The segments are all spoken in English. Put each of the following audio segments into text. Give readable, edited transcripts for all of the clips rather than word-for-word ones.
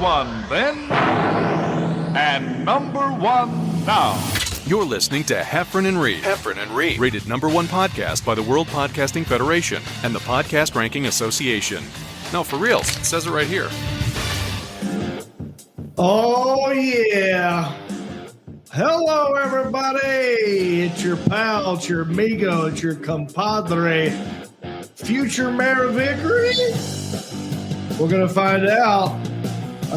one then, and number one now. You're listening to Heffron and Reep. Heffron and Reep. Rated #1 podcast by the World Podcasting Federation and the Podcast Ranking Association. No, for real. It says it right here. Oh, yeah. Hello, everybody. It's your pal, it's your amigo, it's your compadre, future mayor of Hickory. We're going to find out.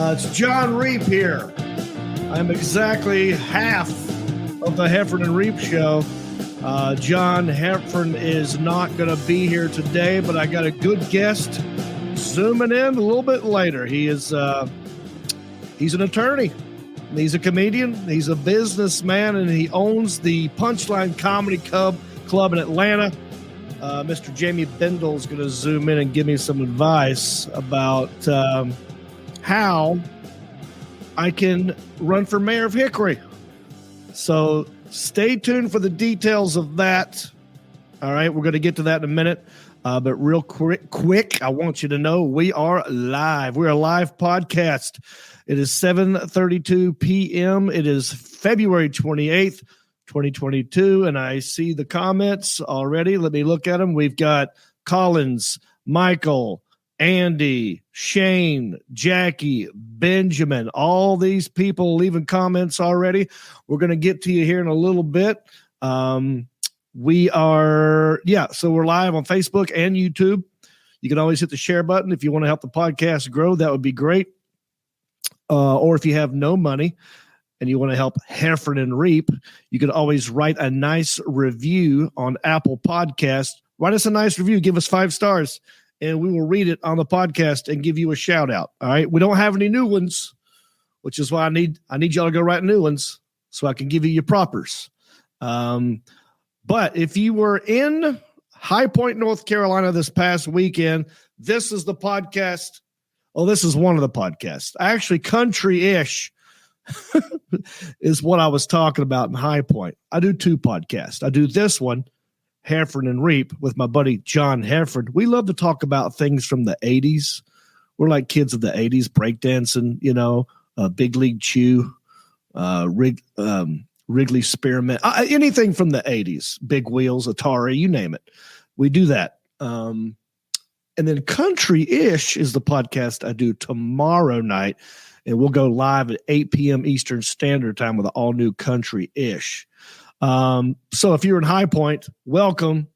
It's Jon Reep here. I'm exactly half of the Heffron and Reep show. John Heffron is not going to be here today, but I got a good guest zooming in a little bit later. He's an attorney. He's a comedian. He's a businessman, and he owns the Punchline Comedy Club in Atlanta. Mr. Jamie Bendall is going to zoom in and give me some advice about how I can run for mayor of Hickory. So stay tuned for the details of that. All right, we're going to get to that in a minute. But real quick, I want you to know we are live. We're a live podcast. It is 7:32 p.m. It is February 28th, 2022, and I see the comments already. Let me look at them. We've got Collins, Michael, Andy, Shane, Jackie, Benjamin, all these people leaving comments already. We're going to get to you here in a little bit. So we're live on Facebook and YouTube. You can always hit the share button if you want to help the podcast grow. That would be great. Or if you have no money and you want to help Heffron and Reep, you can always write a nice review on Apple Podcast. Write us a nice review. Give us 5 stars, and we will read it on the podcast and give you a shout out. All right. We don't have any new ones, which is why I need y'all to go write new ones so I can give you your propers. But if you were in High Point, North Carolina this past weekend, this is the podcast. Oh, this is one of the podcasts. Actually, country-ish is what I was talking about in High Point. I do 2 podcasts. I do this one, Heffron and Reep, with my buddy John Heffron. We love to talk about things from the 80s. We're like kids of the 80s, breakdancing, Big League Chew, Wrigley Spearmint, anything from the 80s, Big Wheels, Atari, you name it. We do that. And then Country-ish is the podcast I do tomorrow night, and we'll go live at 8 p.m. Eastern Standard Time with an all-new Country-ish. So if you're in High Point, welcome.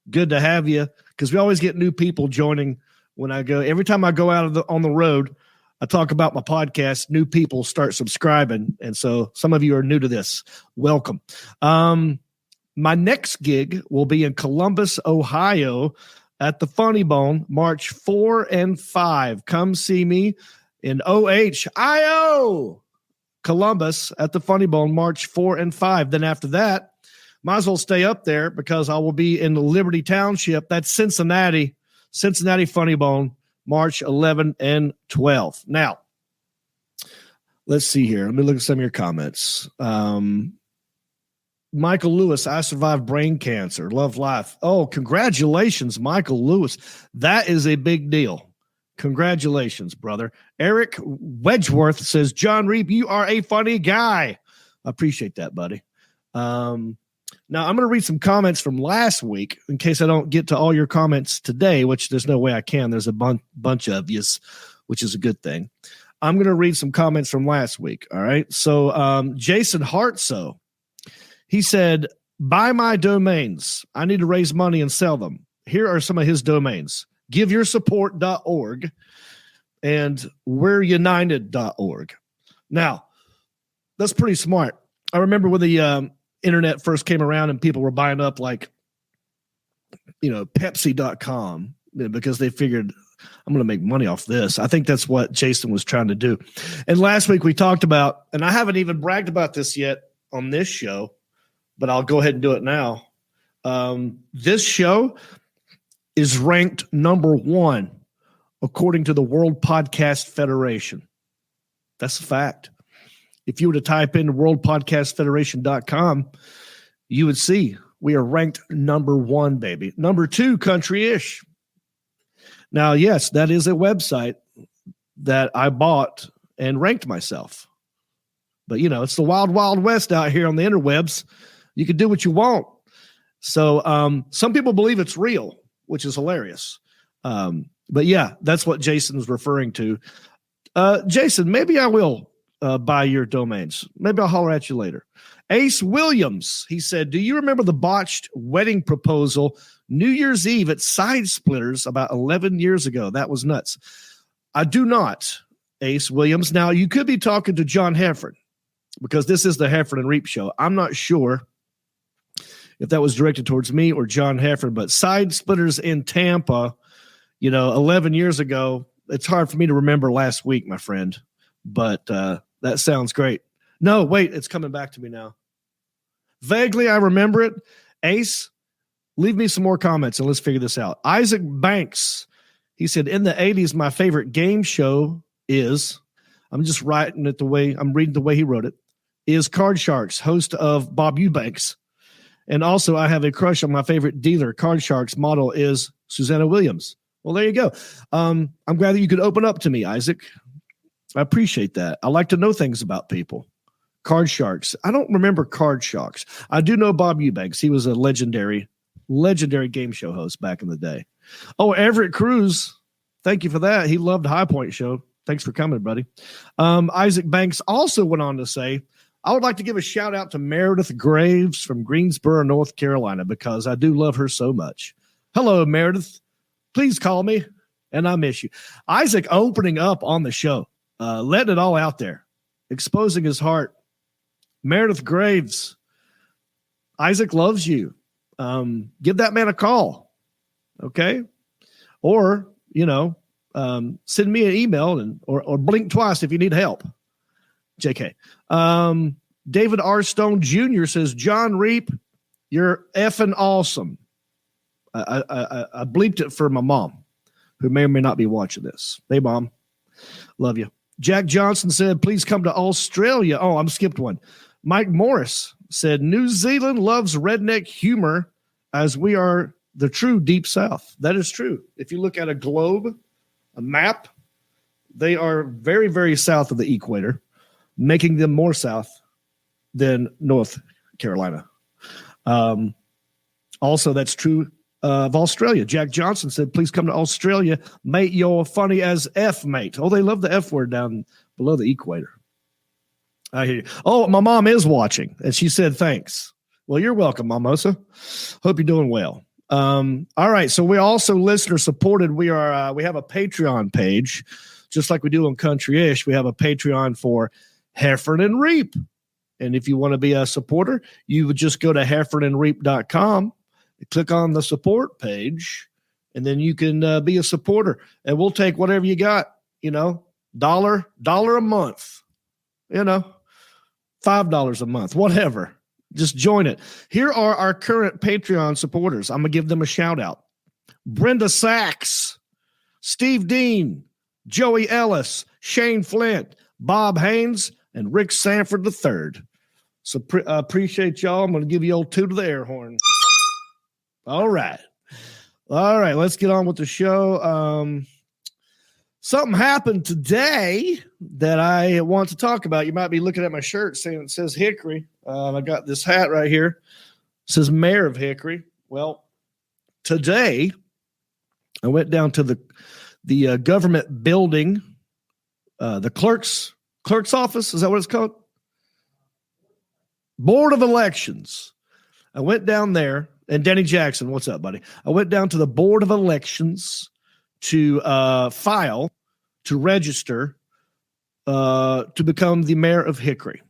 Good to have you, because we always get new people joining when I go. Every time I go out on the road, I talk about my podcast, new people start subscribing, and so some of you are new to this. Welcome. My next gig will be in Columbus, Ohio, at the Funny Bone, March 4 and 5. Come see me in OHIO, Columbus, at the Funny Bone, March 4 and 5. Then after that, might as well stay up there because I will be in Liberty Township. That's Cincinnati Funny Bone, March 11 and 12. Now, let's see here. Let me look at some of your comments. Michael Lewis, I survived brain cancer. Love life. Oh, congratulations, Michael Lewis. That is a big deal. Congratulations, brother. Eric Wedgeworth says, Jon Reep, you are a funny guy. I appreciate that, buddy. Now, I'm going to read some comments from last week in case I don't get to all your comments today, which there's no way I can. There's a bunch of yous, which is a good thing. I'm going to read some comments from last week, all right? So Jason Hartso, he said, buy my domains. I need to raise money and sell them. Here are some of his domains. GiveYourSupport.org and We'reUnited.org. Now, that's pretty smart. I remember when the internet first came around and people were buying up Pepsi.com because they figured I'm going to make money off this. I think that's what Jason was trying to do. And last week we talked about, and I haven't even bragged about this yet on this show, but I'll go ahead and do it now. This show is ranked number 1 according to the World Podcast Federation. That's a fact. If you were to type in worldpodcastfederation.com, you would see we are ranked number 1, baby. Number 2, Country-ish. Now, yes, that is a website that I bought and ranked myself. But, it's the wild, wild west out here on the interwebs. You can do what you want. So some people believe it's real, which is hilarious. But yeah, that's what Jason's referring to. Jason, maybe I will buy your domains. Maybe I'll holler at you later. Ace Williams, he said, do you remember the botched wedding proposal New Year's Eve at Side Splitters about 11 years ago? That was nuts. I do not, Ace Williams. Now, you could be talking to John Heffron, because this is the Heffron and Reep show. I'm not sure if that was directed towards me or John Heffron, but Side Splitters in Tampa, 11 years ago. It's hard for me to remember last week, my friend, but that sounds great. No, wait, it's coming back to me now. Vaguely, I remember it. Ace, leave me some more comments and let's figure this out. Isaac Banks, he said, in the 80s, my favorite game show is, I'm just writing it I'm reading the way he wrote it, is Card Sharks, host of Bob Eubanks. And also, I have a crush on my favorite dealer. Card Sharks model is Susanna Williams. Well, there you go. I'm glad that you could open up to me, Isaac. I appreciate that. I like to know things about people. Card Sharks. I don't remember Card Sharks. I do know Bob Eubanks. He was a legendary game show host back in the day. Oh, Everett Cruz. Thank you for that. He loved High Point Show. Thanks for coming, buddy. Isaac Banks also went on to say, I would like to give a shout out to Meredith Graves from Greensboro, North Carolina, because I do love her so much. Hello, Meredith. Please call me, and I miss you. Isaac opening up on the show, letting it all out there, exposing his heart. Meredith Graves, Isaac loves you. Give that man a call, okay? Or, send me an email or blink twice if you need help. JK. David R. Stone Jr. says, Jon Reep, you're effing awesome. I bleeped it for my mom, who may or may not be watching this. Hey, Mom. Love you. Jack Johnson said, please come to Australia. Oh, I'm skipped one. Mike Morris said, New Zealand loves redneck humor as we are the true deep south. That is true. If you look at a globe, a map, they are very, very south of the equator, making them more south than North Carolina. Also, that's true of Australia. Jack Johnson said, please come to Australia. Mate, you're funny as F, mate. Oh, they love the F word down below the equator. I hear you. Oh, my mom is watching, and she said thanks. Well, you're welcome, Mamosa. Hope you're doing well. All right, so we also listener supported. We have a Patreon page, just like we do on Country-ish. We have a Patreon for Heffron and Reep. And if you want to be a supporter, you would just go to heffronandreep.com, click on the support page, and then you can be a supporter. And we'll take whatever you got, dollar a month, $5 a month, whatever. Just join it. Here are our current Patreon supporters. I'm going to give them a shout out. Brenda Sachs, Steve Dean, Joey Ellis, Shane Flint, Bob Haynes, and Rick Sanford III. So appreciate y'all. I'm going to give you old two to the air horn. All right. Let's get on with the show. Something happened today that I want to talk about. You might be looking at my shirt saying it says Hickory. I got this hat right here. It says Mayor of Hickory. Well, today I went down to the government building, the clerk's office. Is that what it's called? Board of Elections. I went down there, and Danny Jackson, what's up, buddy? I went down to the Board of Elections to file, to register, to become the mayor of Hickory.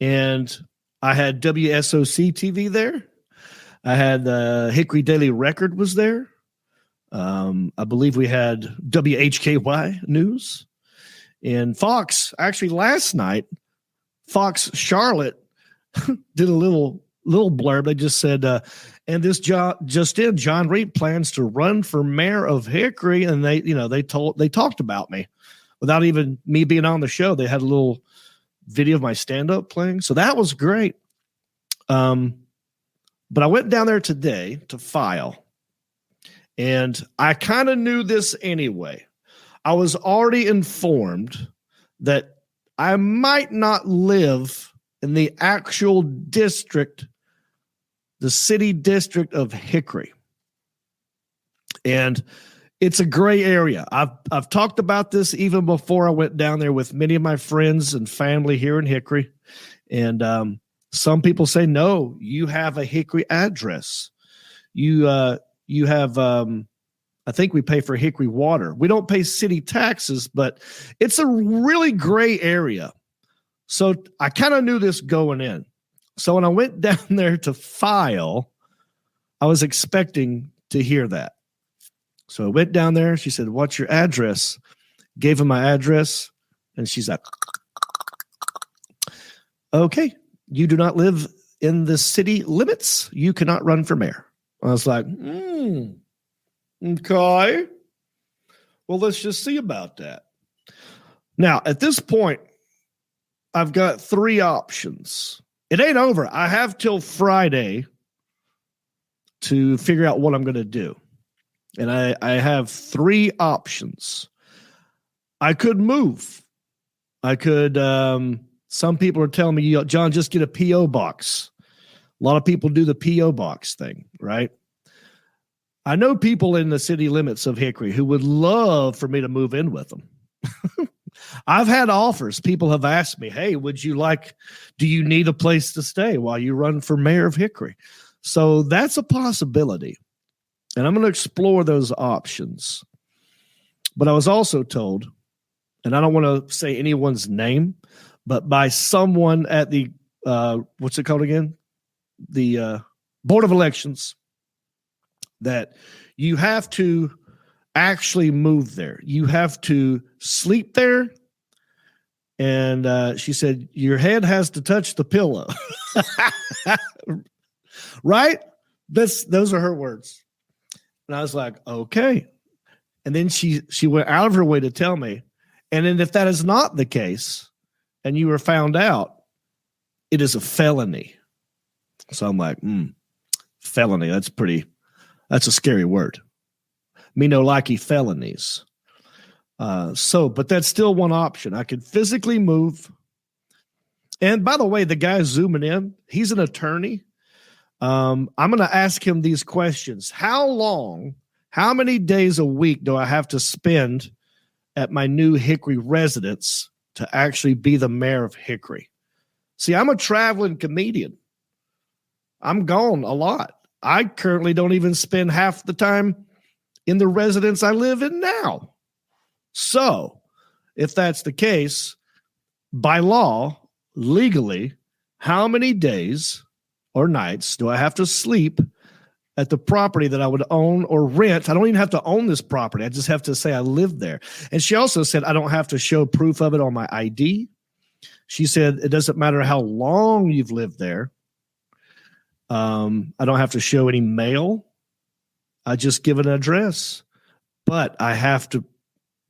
And I had WSOC TV there. I had the Hickory Daily Record was there. I believe we had WHKY News. And Fox, actually last night, Fox Charlotte did a little blurb. They just said, and this Jon Reep plans to run for mayor of Hickory. And they talked about me without even me being on the show. They had a little video of my stand-up playing. So that was great. But I went down there today to file, and I kind of knew this anyway. I was already informed that I might not live in the actual district, the city district of Hickory. And it's a gray area. I've talked about this even before I went down there with many of my friends and family here in Hickory. And some people say, no, you have a Hickory address. You have, I think we pay for Hickory water. We don't pay city taxes, but it's a really gray area. So I kind of knew this going in. So when I went down there to file, I was expecting to hear that. So I went down there. She said, what's your address? Gave him my address. And she's like, okay, you do not live in the city limits. You cannot run for mayor. I was like, okay. Well, let's just see about that. Now, at this point, I've got 3 options. It ain't over. I have till Friday to figure out what I'm going to do. And I have 3 options. I could move. I could, some people are telling me, John, just get a P.O. box. A lot of people do the P.O. box thing, right? I know people in the city limits of Hickory who would love for me to move in with them. I've had offers. People have asked me, hey, do you need a place to stay while you run for mayor of Hickory? So that's a possibility. And I'm going to explore those options. But I was also told, and I don't want to say anyone's name, but by someone at the, what's it called again? The Board of Elections, that you have to actually move there. You have to sleep there. And she said, your head has to touch the pillow. Right? Those are her words. And I was like, okay. And then she went out of her way to tell me. And then if that is not the case, and you were found out, it is a felony. So I'm like, felony. That's a scary word. Me no likey felonies. But that's still one option. I could physically move. And by the way, the guy zooming in, he's an attorney. I'm going to ask him these questions. How many days a week do I have to spend at my new Hickory residence to actually be the mayor of Hickory? See, I'm a traveling comedian. I'm gone a lot. I currently don't even spend half the time in the residence I live in now. So if that's the case, by law, legally, how many days or nights do I have to sleep at the property that I would own or rent? I don't even have to own this property. I just have to say I live there. And she also said I don't have to show proof of it on my ID. She said it doesn't matter how long you've lived there. I don't have to show any mail. I just give an address. But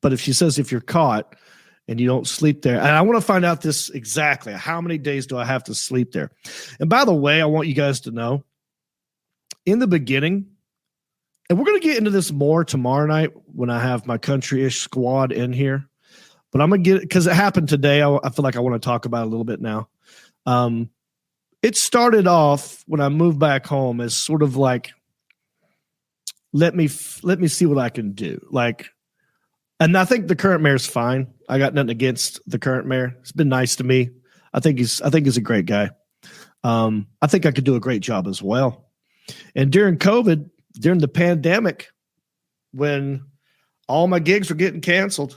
if she says if you're caught and you don't sleep there, and I want to find out this exactly, how many days do I have to sleep there? And by the way, I want you guys to know, in the beginning, and we're going to get into this more tomorrow night when I have my country-ish squad in here, but I'm going to get it because it happened today. I feel like I want to talk about it a little bit now. It started off when I moved back home as sort of like, let me see what I can do. And I think the current mayor's fine. I got nothing against the current mayor. He's been nice to me. I think he's a great guy. I think I could do a great job as well. And during COVID, during the pandemic, when all my gigs were getting canceled,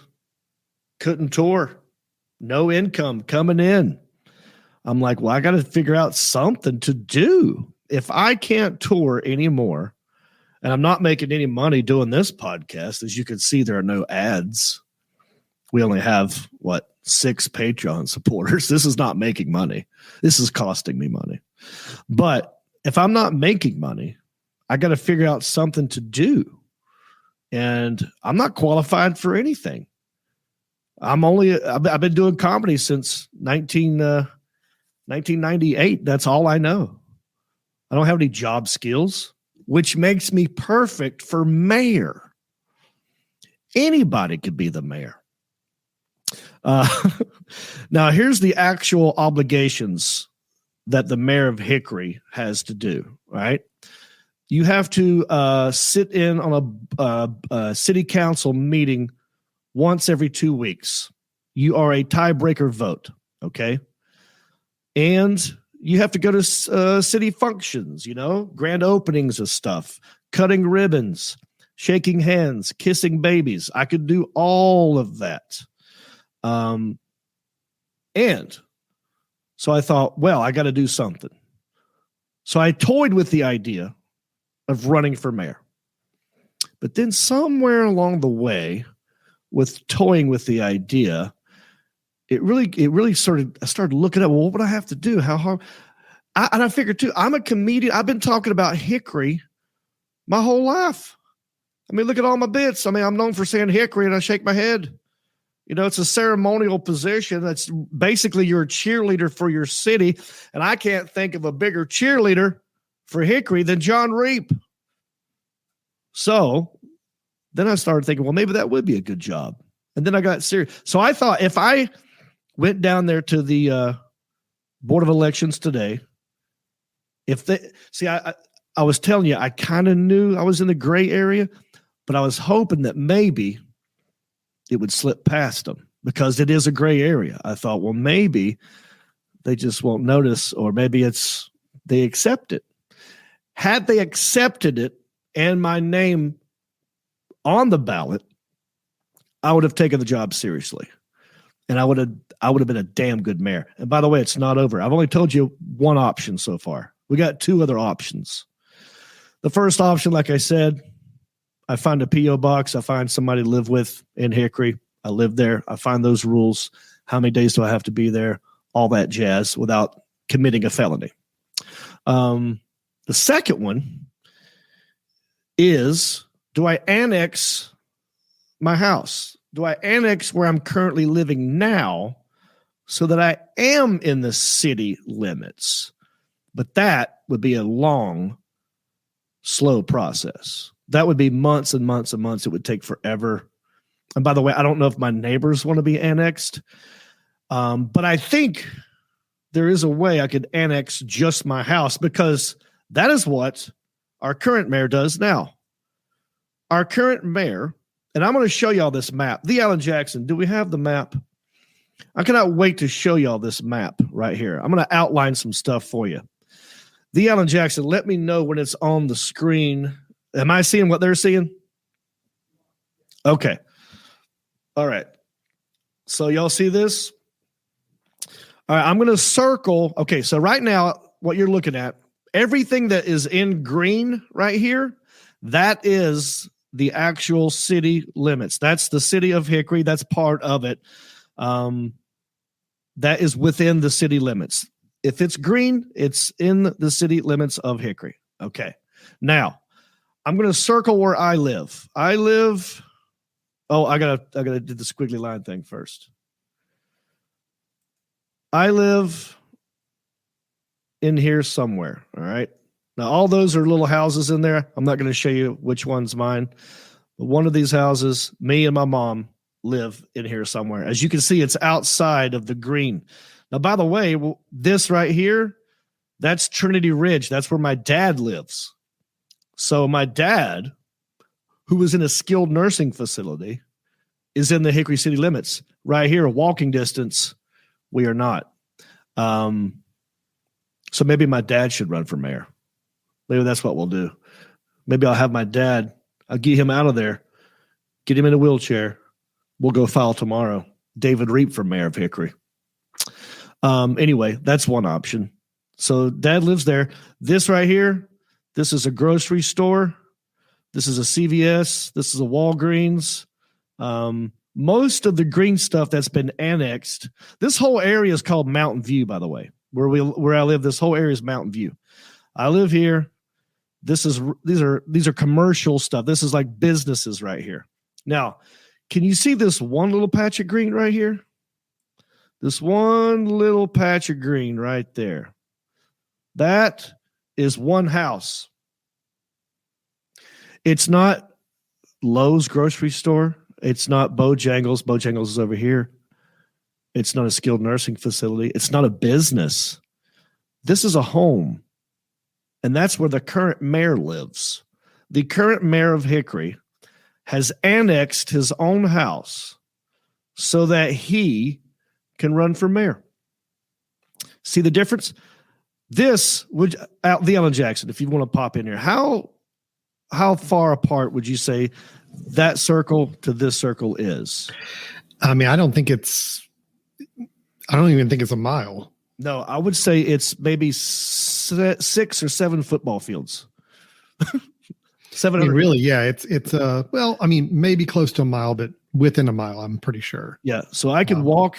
couldn't tour, no income coming in, I'm like, well, I got to figure out something to do. If I can't tour anymore, and I'm not making any money doing this podcast, as you can see, there are no ads. We only have, 6 Patreon supporters. This is not making money. This is costing me money. But if I'm not making money, I got to figure out something to do. And I'm not qualified for anything. I've been doing comedy since 1998. That's all I know. I don't have any job skills, which makes me perfect for mayor. Anybody could be the mayor. Uh, now, here's the actual obligations that the mayor of Hickory has to do, right? You have to sit in on a city council meeting once every 2 weeks. You are a tiebreaker vote, okay? And you have to go to city functions, grand openings of stuff, cutting ribbons, shaking hands, kissing babies. I could do all of that. And so I thought, well, I got to do something. So I toyed with the idea of running for mayor. But then somewhere along the way, with toying with the idea, it really started. I started looking at, well, what would I have to do? How hard? And I figured too, I'm a comedian. I've been talking about Hickory my whole life. I mean, look at all my bits. I mean, I'm known for saying Hickory and I shake my head. It's a ceremonial position. That's basically you're a cheerleader for your city. And I can't think of a bigger cheerleader for Hickory than Jon Reep. So then I started thinking, well, maybe that would be a good job. And then I got serious. So I thought if I went down there to the Board of Elections today, I was telling you, I kind of knew I was in the gray area, but I was hoping that maybe it would slip past them because it is a gray area. I thought, well, maybe they just won't notice, or maybe they accept it. Had they accepted it and my name on the ballot, I would have taken the job seriously, and I would have been a damn good mayor. And by the way, it's not over. I've only told you one option so far. We got two other options. The first option, like I said, I find a P.O. box. I find somebody to live with in Hickory. I live there. I find those rules. How many days do I have to be there? All that jazz without committing a felony. The second one is, do I annex my house? Do I annex where I'm currently living now so that I am in the city limits? But that would be a long, slow process. That would be months and months and months. It would take forever. And by the way, I don't know if my neighbors want to be annexed, but I think there is a way I could annex just my house, because that is what our current mayor does now. Our current mayor, and I'm going to show y'all this map. The Alan Jackson, do we have the map? I cannot wait to show y'all this map right here. I'm going to outline some stuff for you. The Alan Jackson, let me know when it's on the screen. Am I seeing what they're seeing? Okay. All right. So y'all see this? All right, I'm going to circle. Okay, so right now, what you're looking at, everything that is in green right here, that is the actual city limits. That's the city of Hickory. That's part of it. That is within the city limits. If it's green, it's in the city limits of Hickory. Okay. Now, I'm going to circle where I live. I gotta do the squiggly line thing first. I live in here somewhere. All right. Now, all those are little houses in there. I'm not going to show you which one's mine. But one of these houses, me and my mom live in here somewhere. As you can see, it's outside of the green. Now, by the way, this right here, that's Trinity Ridge. That's where my dad lives. So my dad, who was in a skilled nursing facility, is in the Hickory city limits. Right here, walking distance, we are not. So maybe my dad should run for mayor. Maybe that's what we'll do. Maybe I'll have my dad, I'll get him out of there, get him in a wheelchair. We'll go file tomorrow. David Reep for mayor of Hickory. Anyway, that's one option. So dad lives there. This right here, this is a grocery store. This is a CVS. This is a Walgreens. Most of the green stuff that's been annexed. This whole area is called Mountain View, by the way. Where I live, this whole area is Mountain View. I live here. These are commercial stuff. This is like businesses right here. Now, can you see this one little patch of green right here? This one little patch of green right there. That is one house. It's not Lowe's grocery store. It's not Bojangles. Bojangles is over here. It's not a skilled nursing facility. It's not a business. This is a home. And that's where the current mayor lives. The current mayor of Hickory has annexed his own house so that he can run for mayor. See the difference? This would the Alan Jackson, if you want to pop in here, how far apart would you say that circle to this circle is? I mean, I don't even think it's a mile. No, I would say it's maybe 6 or 7 football fields. 700. I mean, really, yeah. It's well, I mean, maybe close to a mile, but within a mile, I'm pretty sure. Yeah. So I could walk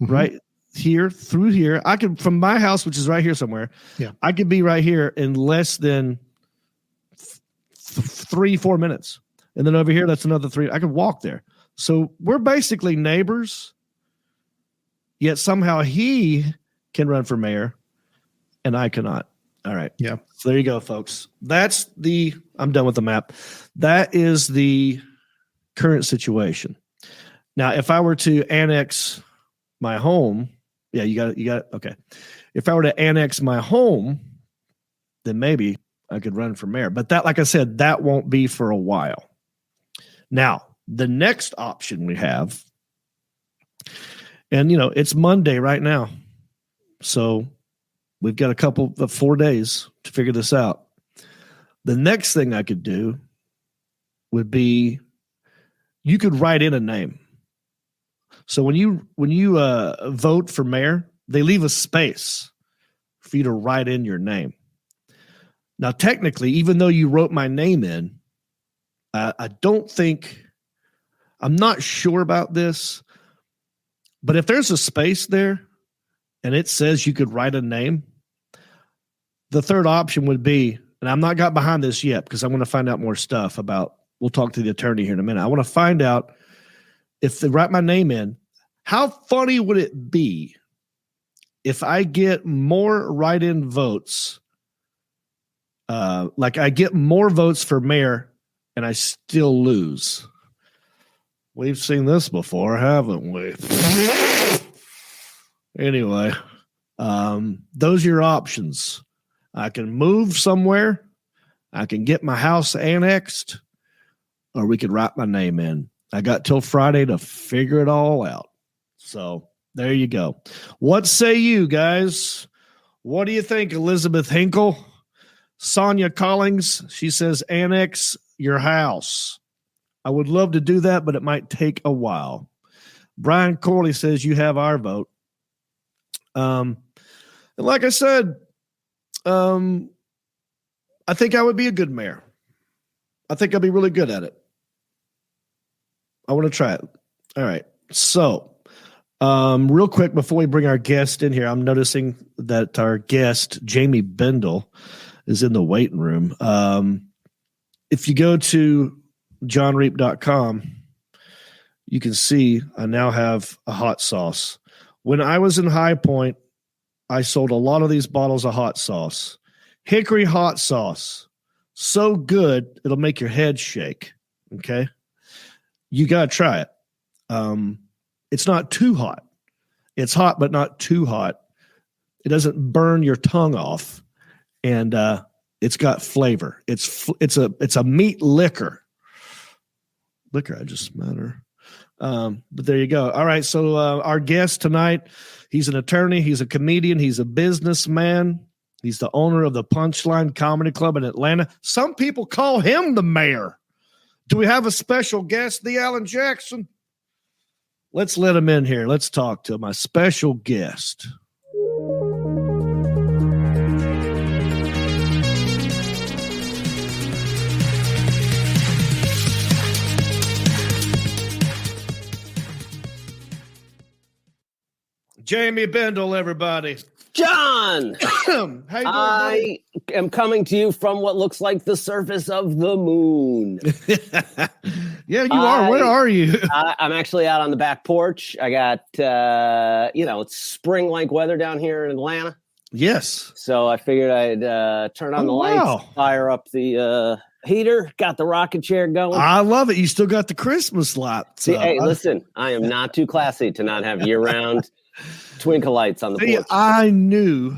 right here through here. I could, from my house, which is right here somewhere. Yeah. I could be right here in less than 3-4 minutes. And then over here, that's another 3. I could walk there. So we're basically neighbors. Yet somehow he can run for mayor and I cannot. All right. Yeah. So there you go, folks. I'm done with the map. That is the current situation. Now, if I were to annex my home, yeah, you got it. Okay. If I were to annex my home, then maybe I could run for mayor. But that, like I said, that won't be for a while. Now, the next option we have, and it's Monday right now. So we've got a couple of 4 days to figure this out. The next thing I could do would be you could write in a name. So when you vote for mayor, they leave a space for you to write in your name. Now, technically, even though you wrote my name in, I'm not sure about this, but if there's a space there and it says you could write a name, the third option would be, and I'm not got behind this yet because I want to find out more stuff about, we'll talk to the attorney here in a minute. I want to find out if they write my name in, how funny would it be if I get more write-in votes, like I get more votes for mayor and I still lose? We've seen this before, haven't we? Anyway, those are your options. I can move somewhere. I can get my house annexed, or we could write my name in. I got till Friday to figure it all out. So there you go. What say you guys? What do you think, Elizabeth Hinkle? Sonia Collings, she says, annex your house. I would love to do that, but it might take a while. Brian Corley says you have our vote. And like I said, I think I would be a good mayor. I think I'll be really good at it. I want to try it. All right. So, real quick before we bring our guest in here, I'm noticing that our guest, Jamie Bendall, is in the waiting room. If you go to JonReep.com, you can see I now have a hot sauce. When I was in High Point, I sold a lot of these bottles of hot sauce. Hickory hot sauce. So good, it'll make your head shake. Okay? You got to try it. It's not too hot. It's hot, but not too hot. It doesn't burn your tongue off. And it's got flavor. It's a meat liquor. Liquor, I just matter. But there you go. All right. So our guest tonight, he's an attorney. He's a comedian. He's a businessman. He's the owner of the Punchline Comedy Club in Atlanta. Some people call him the mayor. Do we have a special guest, the Alan Jackson? Let's let him in here. Let's talk to my special guest. Jamie Bendall, everybody. John, How you doing, I am coming to you from what looks like the surface of the moon. Yeah, you are. Where are you? I'm actually out on the back porch. I got, it's spring-like weather down here in Atlanta. Yes. So I figured I'd turn on the lights, fire up the Heater, got the rocket chair going. I love it. You still got the Christmas lights. Hey, listen, I am not too classy to not have year-round twinkle lights on the porch. I knew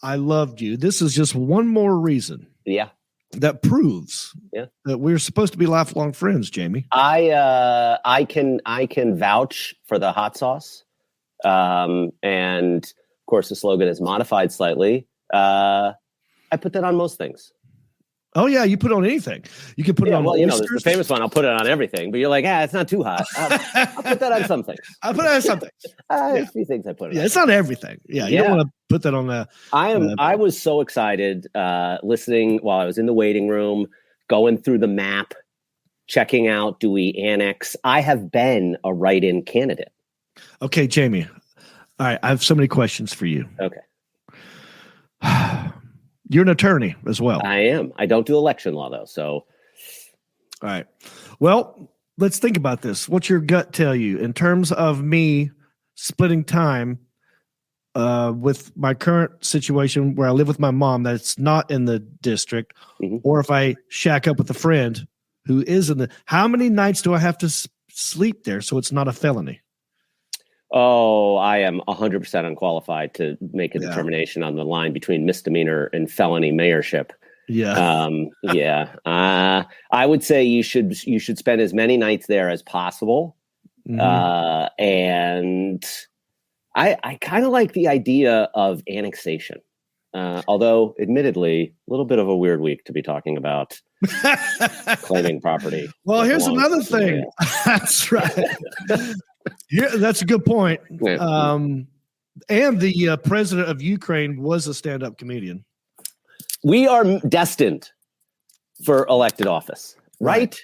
I loved you. This is just one more reason. Yeah. That proves that we're supposed to be lifelong friends, Jamie. I can vouch for the hot sauce. And of course the slogan is modified slightly. I put that on most things. Oh yeah, you put it on anything. You can put it on. Well, there's the famous one. I'll put it on everything. But you're like, it's not too hot. I'll put that on some things. I'll put it on some things. A few things I put it on. It's not everything. Yeah, you don't want to put that on the. I was so excited listening while I was in the waiting room, going through the map, checking out, do we annex? I have been a write-in candidate. Okay, Jamie. All right, I have so many questions for you. Okay. You're an attorney as well. I am. I don't do election law, though. So, all right. Well, let's think about this. What's your gut tell you in terms of me splitting time with my current situation where I live with my mom that's not in the district, or if I shack up with a friend who is in the, how many nights do I have to sleep there so it's not a felony? Oh, I am 100% unqualified to make a determination on the line between misdemeanor and felony mayorship. Yeah. I would say you should spend as many nights there as possible. And I kind of like the idea of annexation. Although admittedly, a little bit of a weird week to be talking about claiming property. Well, here's another thing. That's right. Yeah, that's a good point. And the president of Ukraine was a stand-up comedian. We are destined for elected office, right?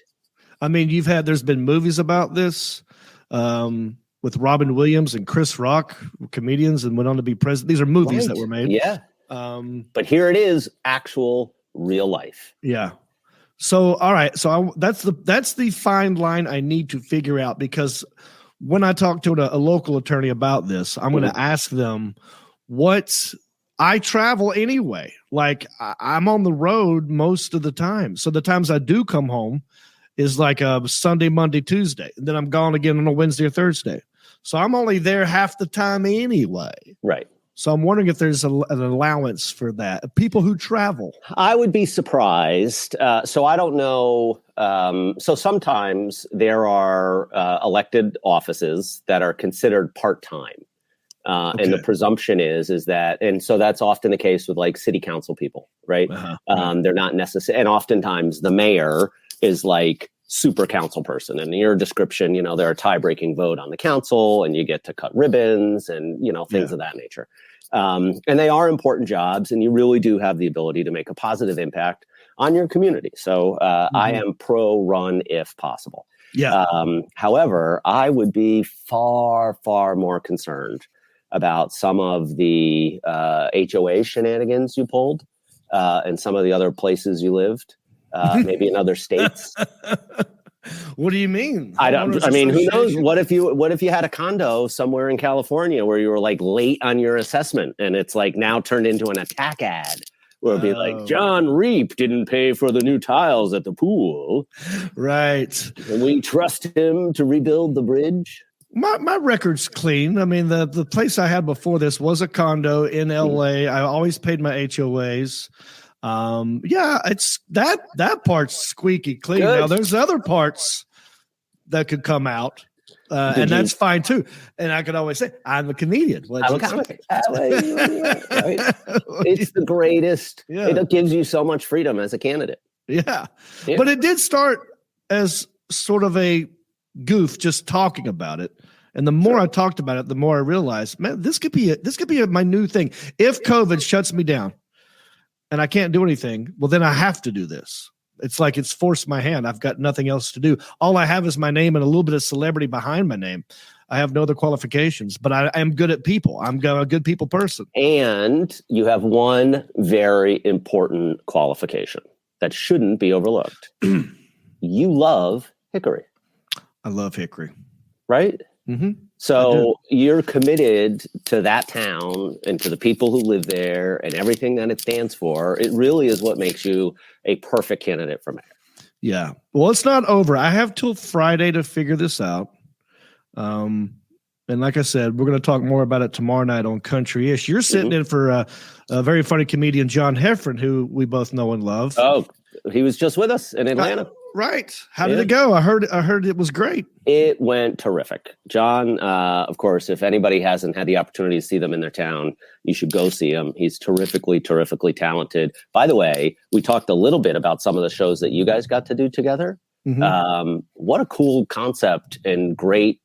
I mean, there's been movies about this with Robin Williams and Chris Rock, comedians, and went on to be president. These are movies that were made. Yeah. But here it is, actual real life. Yeah. So, all right. So that's the fine line I need to figure out, because when I talk to a local attorney about this, I'm going to ask them I travel anyway. Like I'm on the road most of the time. So the times I do come home is like a Sunday, Monday, Tuesday. And then I'm gone again on a Wednesday or Thursday. So I'm only there half the time anyway. Right. So I'm wondering if there's an allowance for that. People who travel. I would be surprised. So I don't know. So sometimes there are elected offices that are considered part-time. And the presumption is that, and so that's often the case with like city council people, right? They're not necessary. And oftentimes the mayor is like super council person. And in your description, they're a tie-breaking vote on the council and you get to cut ribbons and, things of that nature. And they are important jobs, and you really do have the ability to make a positive impact on your community. So I am pro-run if possible. Yeah. However, I would be far, far more concerned about some of the HOA shenanigans you pulled and some of the other places you lived, maybe in other states. What do you mean? I mean, who knows? What if you had a condo somewhere in California where you were like late on your assessment and it's like now turned into an attack ad where it'd be like, Jon Reep didn't pay for the new tiles at the pool. Right. And we trust him to rebuild the bridge. My record's clean. I mean, the place I had before this was a condo in LA. I always paid my HOAs. It's that part's squeaky clean. Good. Now there's other parts that could come out, and that's fine too. And I could always say, I'm a comedian. I'm a comic. Right? It's the greatest. Yeah. It gives you so much freedom as a candidate. Yeah. But it did start as sort of a goof, just talking about it. And the more I talked about it, the more I realized, man, this could be my new thing. If COVID shuts me down and I can't do anything, well, then I have to do this. It's like it's forced my hand. I've got nothing else to do. All I have is my name and a little bit of celebrity behind my name. I have no other qualifications, but I am good at people. I'm a good people person. And you have one very important qualification that shouldn't be overlooked. You love Hickory. I love Hickory. Right? Mm-hmm. So you're committed to that town and to the people who live there and everything that it stands for. It really is what makes you a perfect candidate for mayor. Yeah. Well, it's not over. I have till Friday to figure this out. And like I said, we're going to talk more about it tomorrow night on Country-ish. You're sitting in for a very funny comedian, Jon Heffron, who we both know and love. Oh, he was just with us in Atlanta. Right. How did it go? I heard it was great. It went terrific. Jon, of course, if anybody hasn't had the opportunity to see them in their town, you should go see him. He's terrifically talented. By the way, we talked a little bit about some of the shows that you guys got to do together. What a cool concept and great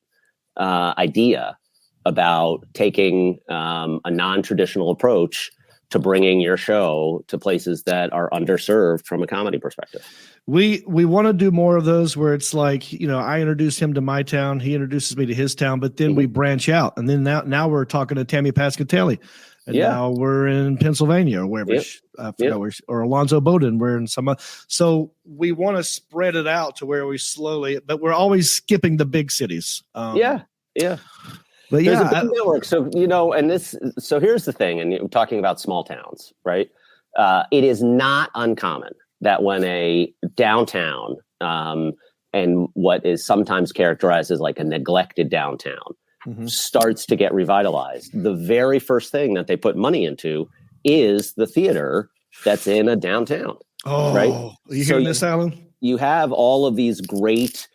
idea about taking a non-traditional approach to bringing your show to places that are underserved from a comedy perspective. We want to do more of those where it's like, I introduce him to my town, he introduces me to his town, but then we branch out. And then now we're talking to Tammy Pascatelli. And now we're in Pennsylvania or wherever, I forgot where, or Alonzo Bowden. We're in some. So we want to spread it out to where we slowly, but we're always skipping the big cities. Yeah. But there's a big network. So, so here's the thing, and you're talking about small towns, right? It is not uncommon that when a downtown and what is sometimes characterized as like a neglected downtown starts to get revitalized, the very first thing that they put money into is the theater that's in a downtown. Oh, right? Are you hearing this, Alan? You have all of these great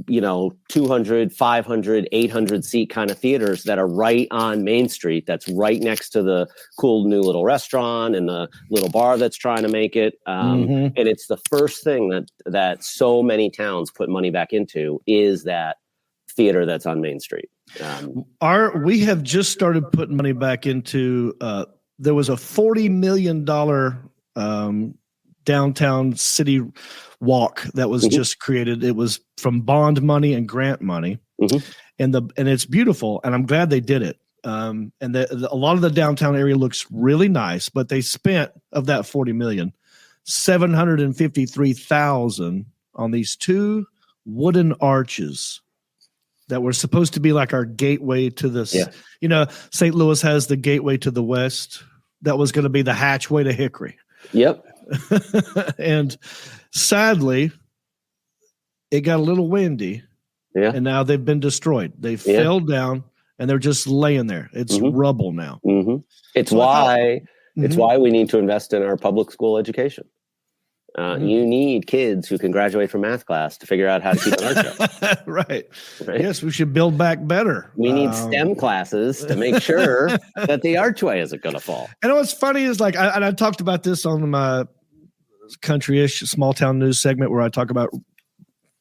200, 500, 800 seat kind of theaters that are right on Main Street. That's right next to the cool new little restaurant and the little bar that's trying to make it. And it's the first thing that so many towns put money back into is that theater that's on Main Street. We have just started putting money back into, there was a $40 million downtown city walk that was just created. It was from bond money and grant money, and it's beautiful. And I'm glad they did it. And a lot of the downtown area looks really nice, but they spent of that 40 million, 753,000 on these two wooden arches that were supposed to be like our gateway to this. St. Louis has the gateway to the west. That was going to be the hatchway to Hickory. Yep. And sadly, it got a little windy. Yeah. And now they've been destroyed. They fell down and they're just laying there. It's rubble now. It's why we need to invest in our public school education. You need kids who can graduate from math class to figure out how to keep an arch up. Right. Yes, we should build back better. We need STEM classes to make sure that the archway isn't going to fall. And what's funny is I talked about this on my Country-ish small town news segment where I talk about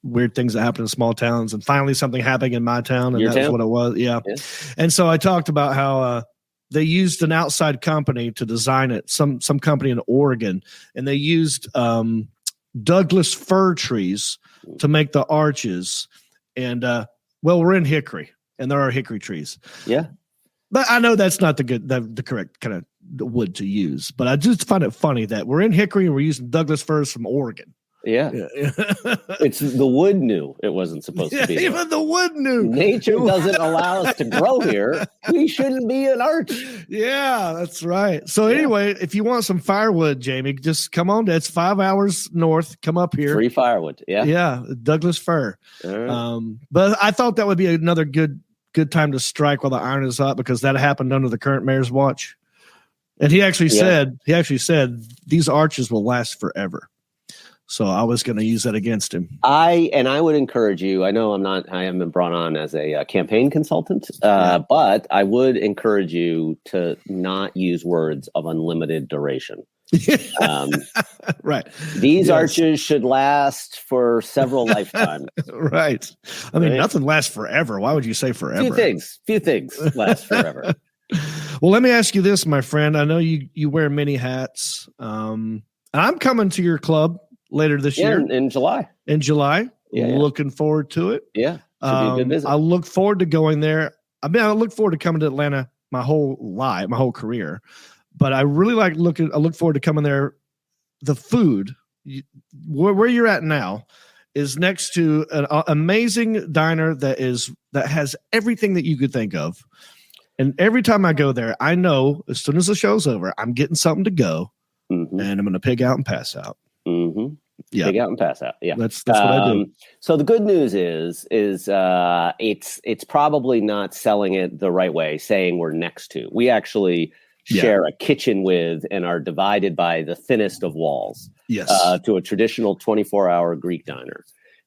weird things that happen in small towns, and finally something happening in my town, and that's what it was. Yeah. And so I talked about how they used an outside company to design it, some company in Oregon, and they used Douglas fir trees to make the arches. And we're in Hickory, and there are hickory trees. Yeah, but I know that's not the correct kind of wood to use. But I just find it funny that we're in Hickory and we're using Douglas firs from Oregon. Yeah. It's the wood knew it wasn't supposed to be. Even the wood knew. Nature doesn't allow us to grow here. We shouldn't be an arch. Yeah, that's right. So anyway, if you want some firewood, Jamie, just come on. That's 5 hours north. Come up here. Free firewood. Yeah. Yeah, Douglas fir. Right. But I thought that would be another good time to strike while the iron is hot, because that happened under the current mayor's watch. And he actually said these arches will last forever. So I was going to use that against him. I would encourage you. I know I haven't been brought on as a campaign consultant, but I would encourage you to not use words of unlimited duration. Right. These arches should last for several lifetimes. Right. I mean, nothing lasts forever. Why would you say forever? Few things last forever. Well, let me ask you this, my friend. I know you wear many hats. I'm coming to your club later this year in July. Looking forward to it. Yeah. Should be a good visit. I look forward to going there. I look forward to coming to Atlanta my whole career, but I really I look forward to coming there. The food where you're at now is next to an amazing diner that has everything that you could think of. And every time I go there, I know as soon as the show's over, I'm getting something to go, and I'm going to pig out and pass out. Yeah. Pig out and pass out. Yeah. That's what I do. So the good news is it's probably not selling it the right way, saying we're next to. We actually share a kitchen with and are divided by the thinnest of walls. Yes. To a traditional 24-hour Greek diner.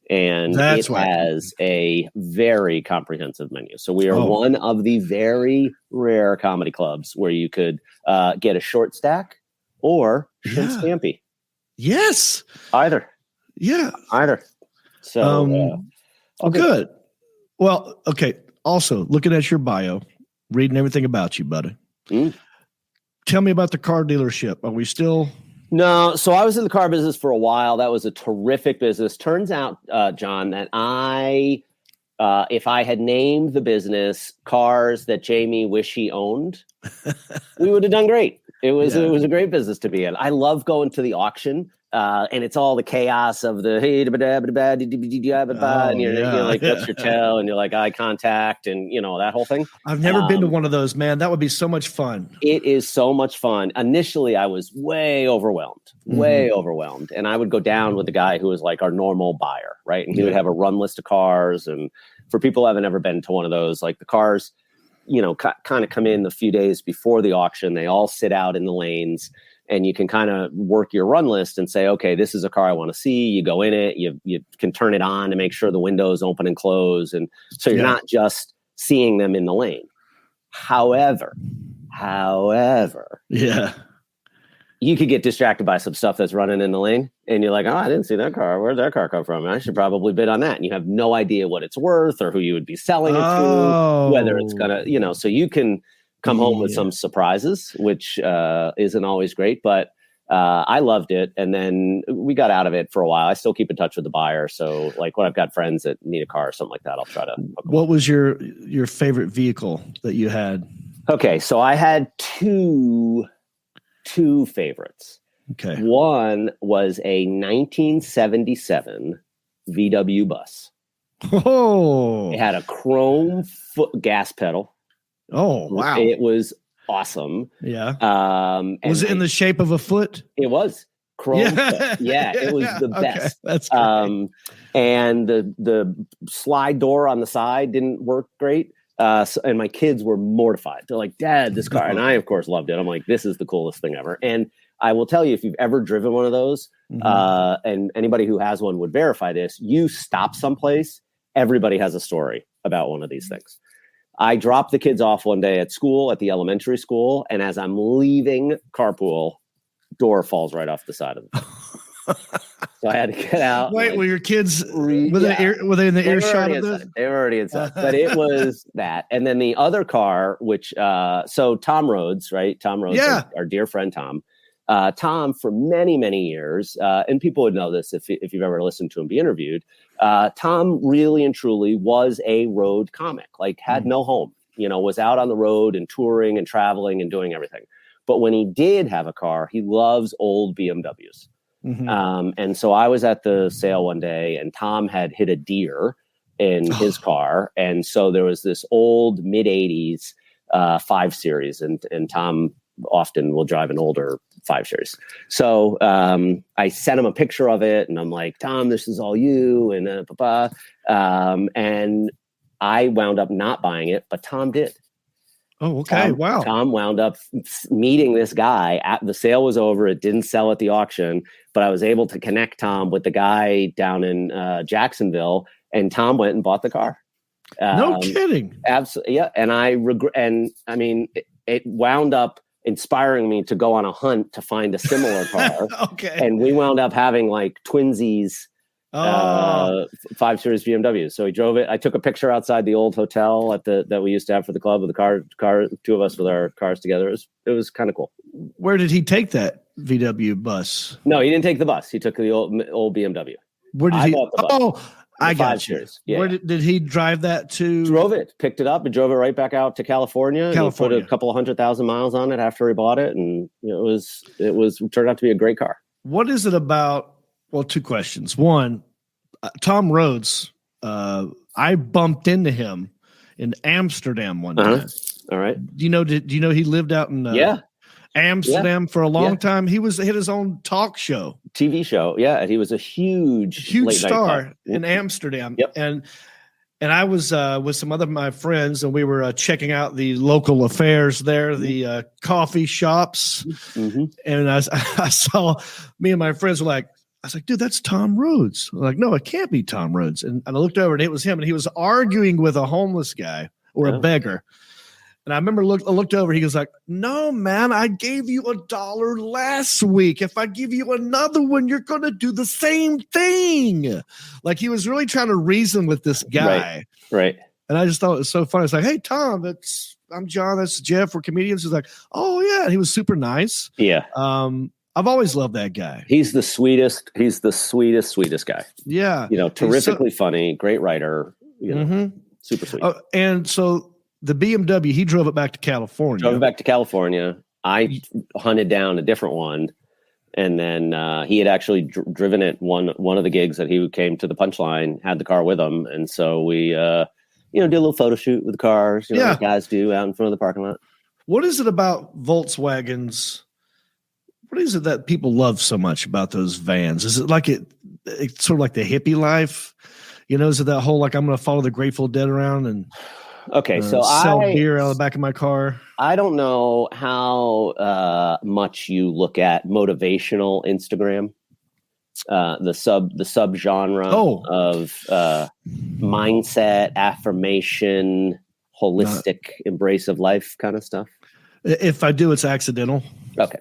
And That's it has a very comprehensive menu. So we are one of the very rare comedy clubs where you could get a short stack or shrimp scampi. Yes. Either. Yeah. Either. So good. Well, okay. Also, looking at your bio, reading everything about you, buddy. Tell me about the car dealership. Are we still? No. So I was in the car business for a while. That was a terrific business. Turns out, John, that if I had named the business Cars That Jamie Wish He Owned, we would have done great. It was a great business to be in. I love going to the auction, and it's all the chaos of the hey, and you're like, what's your tell? And you're like, eye contact, and that whole thing. I've never been to one of those, man. That would be so much fun. It is so much fun. Initially, I was way overwhelmed, and I would go down with the guy who was like our normal buyer, right? And he would have a run list of cars. And for people who haven't ever been to one of those, like the cars, kind of come in the few days before the auction. They all sit out in the lanes, and you can kind of work your run list and say, okay, this is a car I want to see. You go in it, you can turn it on to make sure the windows open and close. And so you're not just seeing them in the lane. However, you could get distracted by some stuff that's running in the lane, and you're like, oh, I didn't see that car. Where'd that car come from? I should probably bid on that. And you have no idea what it's worth or who you would be selling it to, whether it's going to, so you can come home with some surprises, which isn't always great, but I loved it. And then we got out of it for a while. I still keep in touch with the buyer. So like when I've got friends that need a car or something like that, I'll try to. What was your favorite vehicle that you had? Okay. So I had two favorites. Okay. One was a 1977 VW bus. Oh, It had a chrome gas pedal. Oh, wow. It was awesome. Yeah. Was it in the shape of a foot? It was chrome. Yeah, it was the best. That's great. And the slide door on the side didn't work great. And my kids were mortified. They're like, Dad, this car. And I, of course, loved it. I'm like, this is the coolest thing ever. And I will tell you, if you've ever driven one of those, and anybody who has one would verify this, you stop someplace, everybody has a story about one of these things. I dropped the kids off one day at school, at the elementary school, and as I'm leaving carpool, door falls right off the side of it. So I had to get out. Wait, were your kids were they in the earshot of this? They were already inside, but it was that. And then the other car, which so Tom Rhodes, right? Tom Rhodes, our dear friend Tom. Tom, for many, many years, and people would know this if you've ever listened to him be interviewed, Tom really and truly was a road comic, like had no home, was out on the road and touring and traveling and doing everything. But when he did have a car, he loves old BMWs. And so I was at the sale one day, and Tom had hit a deer in his car. And so there was this old mid-'80s 5 Series, and Tom often will drive an older 5 Series. So I sent him a picture of it, and I'm like, Tom, this is all you, and and I wound up not buying it, but Tom did. Oh, okay. Wow. Tom wound up meeting this guy. The sale was over. It didn't sell at the auction, but I was able to connect Tom with the guy down in Jacksonville, and Tom went and bought the car. No kidding. Absolutely. Yeah. And I regret, and I mean, it wound up inspiring me to go on a hunt to find a similar car. Okay. And we wound up having like twinsies 5 Series BMW. So he drove it. I took a picture outside the old hotel that we used to have for the club with the car, two of us with our cars together. It was kind of cool. Where did he take that VW bus? No, he didn't take the bus. He took the old BMW. Where did he? Bought the bus. Oh, I got you. Series. Yeah. Where did he drive that to? Drove it, picked it up, and drove it right back out to California. He put a couple of 100,000 miles on it after he bought it, and it turned out to be a great car. What is it about? Well, 2 questions. One, Tom Rhodes. I bumped into him in Amsterdam one day. All right. Do you know he lived out in? Yeah. Amsterdam for a long time. He hit his own talk show, TV show. Yeah, he was a huge star in Amsterdam. Yep. And I was with some other of my friends, and we were checking out the local affairs there, the coffee shops. Mm-hmm. And I saw, me and my friends were like, I was like, dude, that's Tom Rhodes. I'm like, no, it can't be Tom Rhodes. And I looked over, and it was him, and he was arguing with a homeless guy or a beggar. And I remember I looked over, he was like, no, man, I gave you $1 last week. If I give you another one, you're going to do the same thing. Like, he was really trying to reason with this guy. Right. And I just thought it was so funny. It's like, hey, Tom, I'm John. That's Jeff. We're comedians. He's like, oh, yeah. And he was super nice. Yeah. I've always loved that guy. He's the sweetest. He's the sweetest guy. Yeah. Terrifically funny, great writer, super sweet. And so the BMW, he drove it back to California. I hunted down a different one. And then he had actually driven it one of the gigs that he came to the Punchline, had the car with him. And so we, did a little photo shoot with the cars, like guys do out in front of the parking lot. What is it about Volkswagens? What is it that people love so much about those vans? Is it like it's sort of like the hippie life? Is it that whole, like, I'm going to follow the Grateful Dead around and so sell beer out of the back of my car? I don't know how much you look at motivational Instagram, the sub genre of mindset, affirmation, holistic embrace of life kind of stuff. If I do, it's accidental. Okay.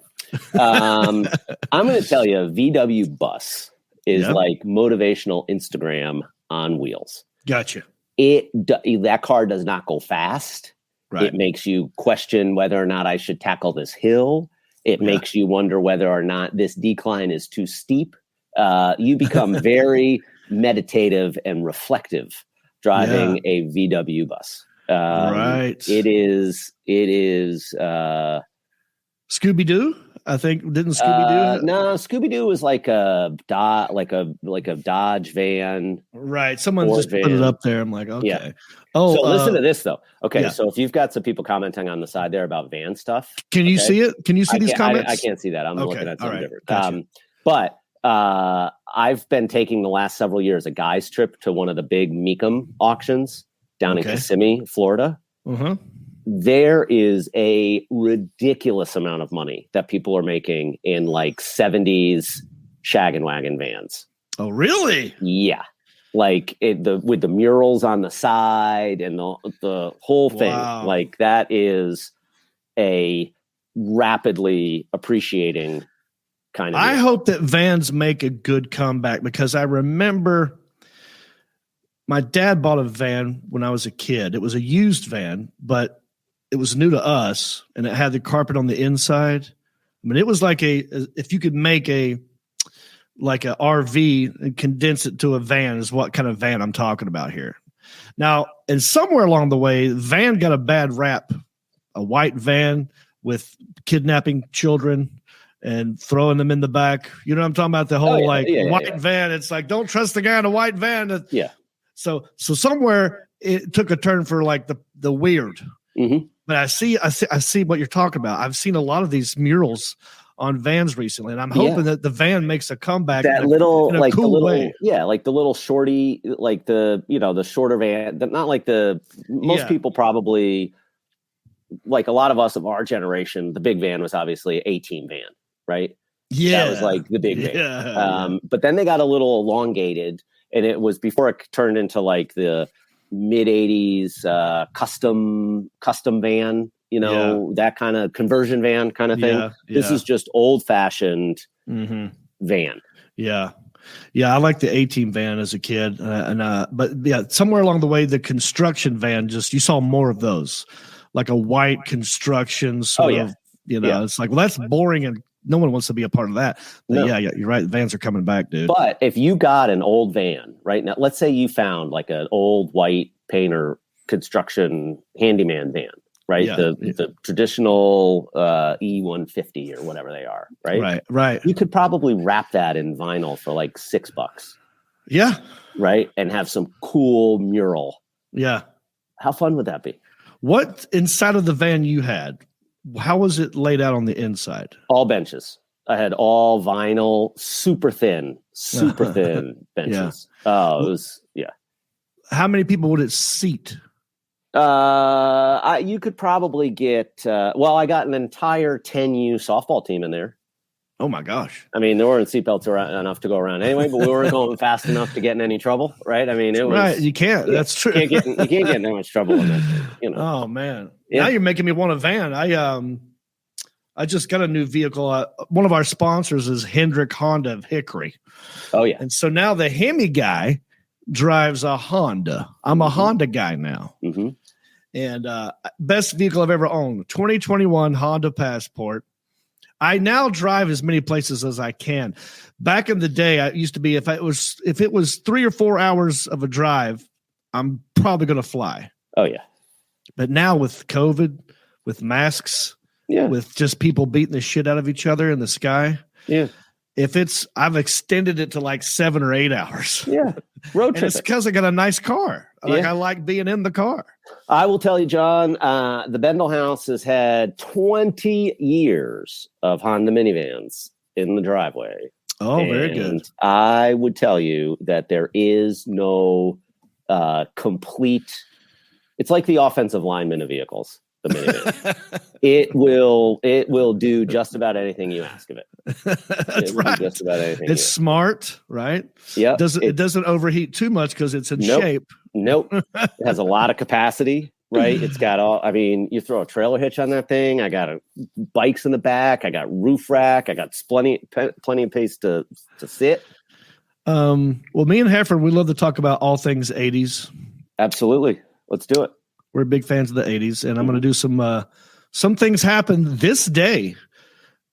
I'm going to tell you, VW Bus is like motivational Instagram on wheels. Gotcha. That car does not go fast. Right. It makes you question whether or not I should tackle this hill. It makes you wonder whether or not this decline is too steep. You become very meditative and reflective driving a VW bus. Right. It is. Scooby-Doo? I think didn't Scooby-Doo? No, Scooby-Doo was like a Dodge van. Right. Someone just put it up there. I'm like, okay. Yeah. Oh, so listen to this though. Okay, so if you've got some people commenting on the side there about van stuff, can you see it? Can you see these comments? I can't see that. I'm looking at something different. Gotcha. But I've been taking the last several years a guy's trip to one of the big Mecum auctions down in Kissimmee, Florida. Uh-huh. There is a ridiculous amount of money that people are making in like 70s shag and wagon vans. Oh, really? Yeah. Like with the murals on the side and the whole thing. Wow. Like that is a rapidly appreciating kind of. I hope that vans make a good comeback, because I remember my dad bought a van when I was a kid. It was a used van, but it was new to us, and it had the carpet on the inside. I mean, it was like if you could make a RV and condense it to a van is what kind of van I'm talking about here. Now, and somewhere along the way, van got a bad rap, a white van with kidnapping children and throwing them in the back. You know what I'm talking about? The whole white van. It's like, don't trust the guy in a white van. Yeah. So somewhere it took a turn for like the weird. Mm-hmm. But I see what you're talking about. I've seen a lot of these murals on vans recently, and I'm hoping that the van makes a comeback. That in a cool way. Like the little shorty, like the shorter van. Not like most people probably, like a lot of us of our generation. The big van was obviously an 18 van, right? Yeah, that was like the big van. Yeah. But then they got a little elongated, and it was before it turned into like the mid 80s custom van, that kind of conversion van kind of thing. This is just old fashioned van. Yeah. I like the 18 van as a kid. But somewhere along the way, the construction van, you saw more of those, like a white construction sort of, it's like, well, that's boring and no one wants to be a part of that. But yeah, you're right. Vans are coming back, dude. But if you got an old van right now, let's say you found like an old white painter construction handyman van, right? The traditional E150 or whatever they are, right? Right. You could probably wrap that in vinyl for like $6. Yeah. Right. And have some cool mural. Yeah. How fun would that be? What inside of the van you had? How was it laid out on the inside? All benches. I had all vinyl, super thin benches. Yeah. Oh, it was, yeah. How many people would it seat? You could probably get, I got an entire 10U softball team in there. Oh my gosh. I mean, there weren't seatbelts enough to go around anyway, but we weren't going fast enough to get in any trouble, right? I mean, it was right. You can't. That's true. You can't get in that much trouble in that, you know. Oh man. Yeah. Now you're making me want a van. I just got a new vehicle. One of our sponsors is Hendrick Honda of Hickory. Oh yeah. And so now the Hemi guy drives a Honda. I'm a Honda guy now. Mm-hmm. And best vehicle I've ever owned, 2021 Honda Passport. I now drive as many places as I can. Back in the day, I used to be if it was 3 or 4 hours of a drive, I'm probably going to fly. Oh yeah. But now with COVID, with masks, with just people beating the shit out of each other in the sky, I've extended it to like 7 or 8 hours. Yeah, road trip. It's because I got a nice car. I like being in the car. I will tell you, John, the Bendall house has had 20 years of Honda minivans in the driveway. Oh, very good. I would tell you that there is no complete. It's like the offensive lineman of vehicles. The minivan. It will do just about anything you ask of it. That's right. Just about anything. It's smart, right? Yeah. It doesn't overheat too much because it's in shape. Nope. It has a lot of capacity, right? It's got all. I mean, you throw a trailer hitch on that thing. I got bikes in the back. I got roof rack. I got plenty of place to sit. Well, me and Heffron, we love to talk about all things 80s. Absolutely. Let's do it. We're big fans of the 80s, and I'm going to do some things happen this day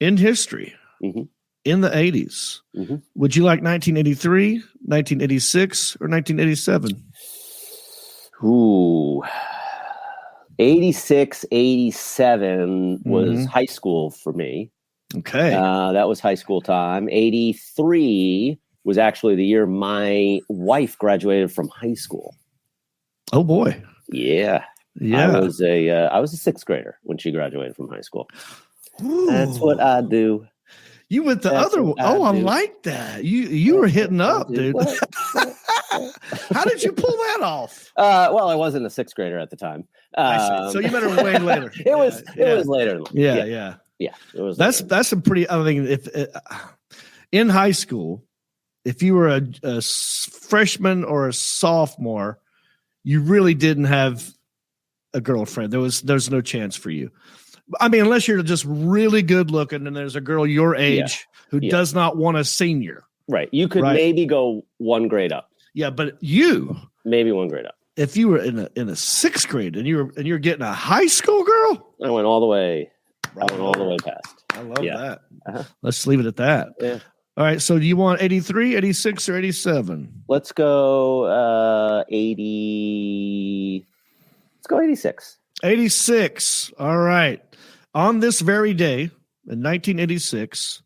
in history in the 80s. Mm-hmm. Would you like 1983, 1986, or 1987? Ooh, 86, 87 was high school for me. Okay. That was high school time. 83 was actually the year my wife graduated from high school. Oh boy. Yeah. I was a sixth grader when she graduated from high school. Ooh. That's what I do. You went the other one. Oh, I like that. You were hitting up, dude. How did you pull that off? Well, I wasn't a sixth grader at the time. I see. So you met her way later. It was later. Yeah. It was. That's a pretty. I mean, if in high school, if you were a freshman or a sophomore, you really didn't have a girlfriend. There's no chance for you. I mean, unless you're just really good looking and there's a girl your age who does not want a senior. Right. You could maybe go one grade up. Yeah, but you maybe one grade up. If you were in a sixth grade and you're getting a high school girl, I went all the way. I went all the way past. I love that. Uh-huh. Let's leave it at that. Yeah. All right. So do you want 83, 86, or 87? Let's go 80. Let's go 86. 86. All right. On this very day in 1986,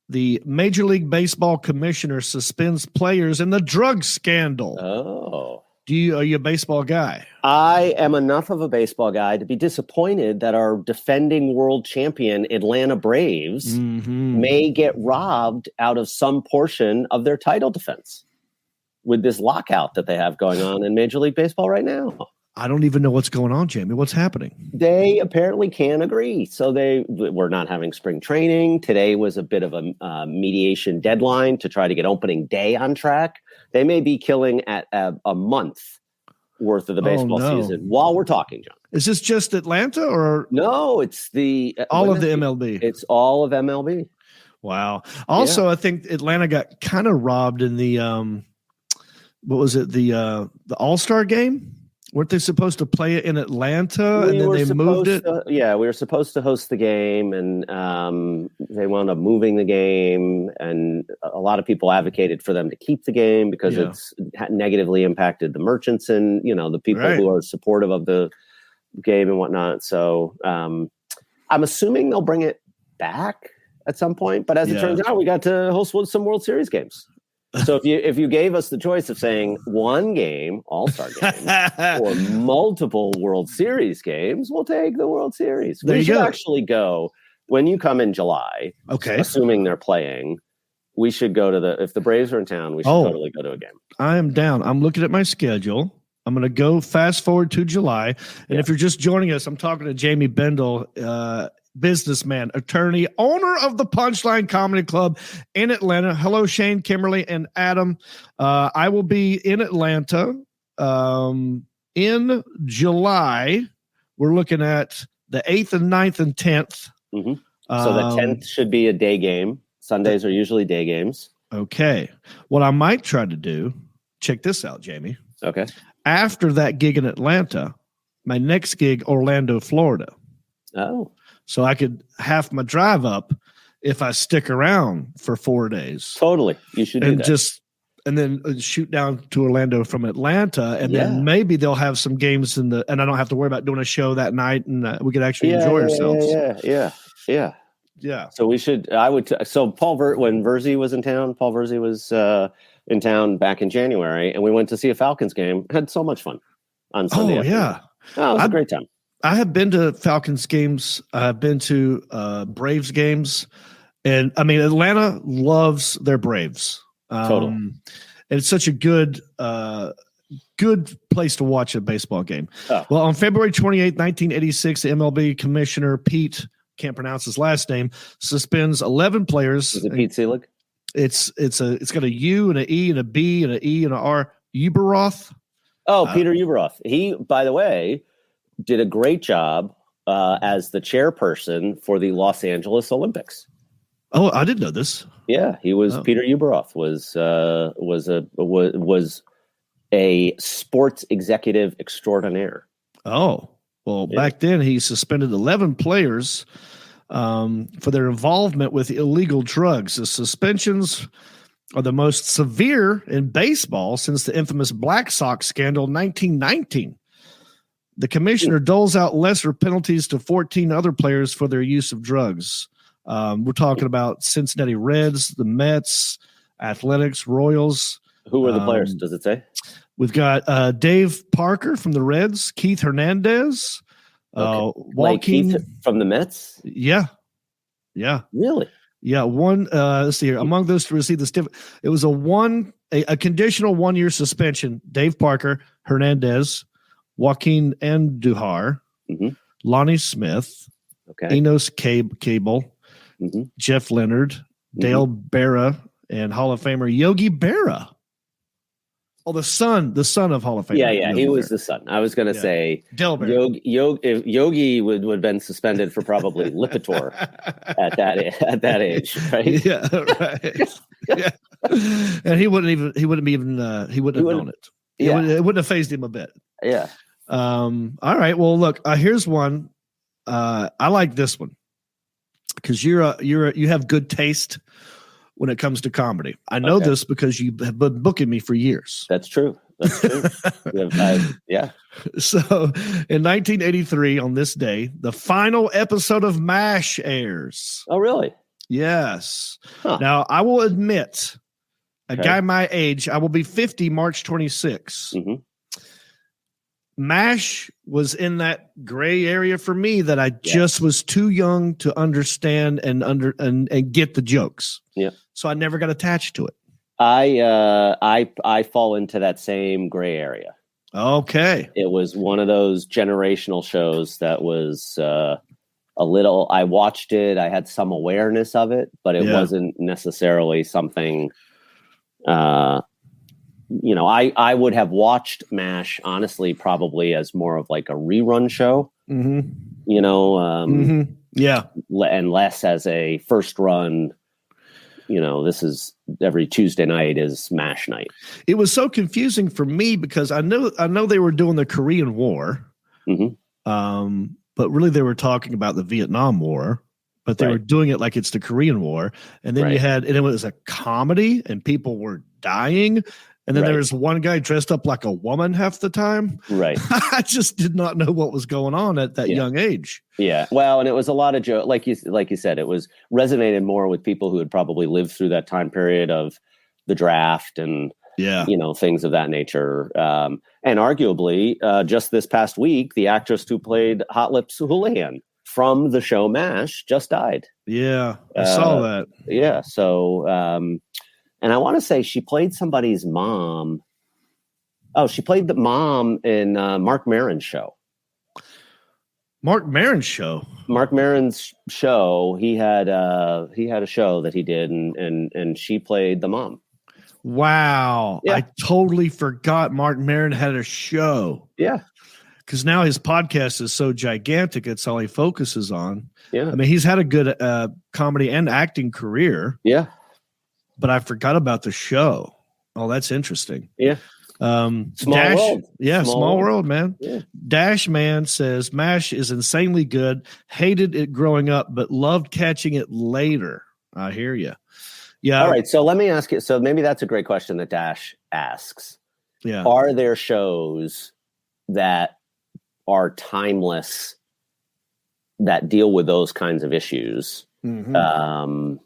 the Major League Baseball commissioner suspends players in the drug scandal. Oh. Are you a baseball guy? I am enough of a baseball guy to be disappointed that our defending world champion Atlanta Braves may get robbed out of some portion of their title defense with this lockout that they have going on in Major League Baseball right now. I don't even know what's going on, Jamie. What's happening? They apparently can't agree. So we're not having spring training. Today was a bit of a mediation deadline to try to get opening day on track. They may be killing at a month worth of the baseball season while we're talking, John. Is this just Atlanta or? No, it's all of the MLB. It's all of MLB. Wow. Also, I think Atlanta got kind of robbed in the, what was it? The All-Star game? Weren't they supposed to play it in Atlanta and then they moved it? We were supposed to host the game and they wound up moving the game. And a lot of people advocated for them to keep the game because it's negatively impacted the merchants and, the people who are supportive of the game and whatnot. So I'm assuming they'll bring it back at some point. But as it turns out, we got to host some World Series games. So if you gave us the choice of saying one game, All-Star game, or multiple World Series games, we'll take the World Series. There we you should go. actually go when you come in July. Okay. Assuming they're playing, we should go to if the Braves are in town, we should totally go to a game. I am down. I'm looking at my schedule. I'm going to go fast forward to July. And if you're just joining us, I'm talking to Jamie Bendall, businessman, attorney, owner of the Punchline Comedy Club in Atlanta. Hello, Shane, Kimberly, and Adam. I will be in Atlanta in July. We're looking at the 8th and 9th and 10th. Mm-hmm. So the 10th should be a day game. Sundays are usually day games. Okay. What I might try to do, check this out, Jamie. Okay. After that gig in Atlanta, my next gig, Orlando, Florida. Oh. So I could half my drive up if I stick around for 4 days. Totally. You should do that. And then shoot down to Orlando from Atlanta. And then maybe they'll have some games and I don't have to worry about doing a show that night, and we could actually enjoy ourselves. Yeah. So we should, so when Verzi was in town, Paul Verzi was in town back in January, and we went to see a Falcons game. Had so much fun on Sunday. Oh, yeah. Oh, it was a great time. I have been to Falcons games. I've been to Braves games. And I mean, Atlanta loves their Braves. Totally. And it's such a good place to watch a baseball game. Oh. Well, on February 28, 1986, the MLB commissioner, Pete, can't pronounce his last name, suspends 11 players. Is it Pete Selig? It's got a U and an E and a B and an E and an R. Uberoth. Oh, Peter Uberoth. He, by the way, did a great job as the chairperson for the Los Angeles Olympics. Oh, I didn't know this. Yeah, he was. Peter Uberoth was a sports executive extraordinaire. Oh, well, back then he suspended 11 players for their involvement with illegal drugs. The suspensions are the most severe in baseball since the infamous Black Sox scandal in 1919. The commissioner doles out lesser penalties to 14 other players for their use of drugs. We're talking about Cincinnati Reds, the Mets, Athletics, Royals. Who were the players? Does it say? We've got Dave Parker from the Reds, Keith Hernandez, Joaquin like Keith from the Mets. Yeah. Really? Yeah. One. Let's see here. Among those to receive the stiff, it was a conditional 1-year suspension. Dave Parker, Hernandez, Joaquin Andujar, Lonnie Smith, Enos Cable, Jeff Leonard, Dale Berra, and Hall of Famer Yogi Berra. Oh, the son of Hall of Famer. Yeah, he was the son. I was going to say Yogi would have been suspended for probably Lipitor at that age, right? Yeah, right. Yeah. And he wouldn't have known it. It wouldn't have phased him a bit. Yeah. All right. Well, look, here's one. I like this one because you have good taste when it comes to comedy. I know this because you have been booking me for years. That's true. Yeah. So in 1983, on this day, the final episode of MASH airs. Oh, really? Yes. Huh. Now, I will admit, a guy my age, I will be 50 March 26. MASH was in that gray area for me that I just was too young to understand and get the jokes. Yeah. So I never got attached to it. I fall into that same gray area. Okay. It was one of those generational shows that was I watched it. I had some awareness of it, but it wasn't necessarily something I would have watched MASH, honestly, probably as more of like a rerun show, and less as a first run, this is every Tuesday night is MASH night. It was so confusing for me because I know they were doing the Korean War, but really they were talking about the Vietnam War, but they were doing it like it's the Korean War. And then and it was a comedy and people were dying. And then there was one guy dressed up like a woman half the time. Right. I just did not know what was going on at that young age. Yeah. Well, and it was a lot of like you said, it was resonated more with people who had probably lived through that time period of the draft and things of that nature. And arguably, just this past week, the actress who played Hot Lips Houlihan from the show MASH just died. Yeah, I saw that. Yeah, so and I want to say she played somebody's mom. Oh, she played the mom in Mark Maron's show. Mark Maron's show. Mark Maron's show. He had a show that he did, and she played the mom. Wow, yeah. I totally forgot Mark Maron had a show. Yeah, because now his podcast is so gigantic; it's all he focuses on. Yeah, I mean, he's had a good comedy and acting career. Yeah, but I forgot about the show. Oh, that's interesting. Yeah. Small world. Yeah, small world, man. Yeah. Dash Man says MASH is insanely good. Hated it growing up, but loved catching it later. I hear you. Yeah. All right. So let me ask you. So maybe that's a great question that Dash asks. Yeah. Are there shows that are timeless that deal with those kinds of issues that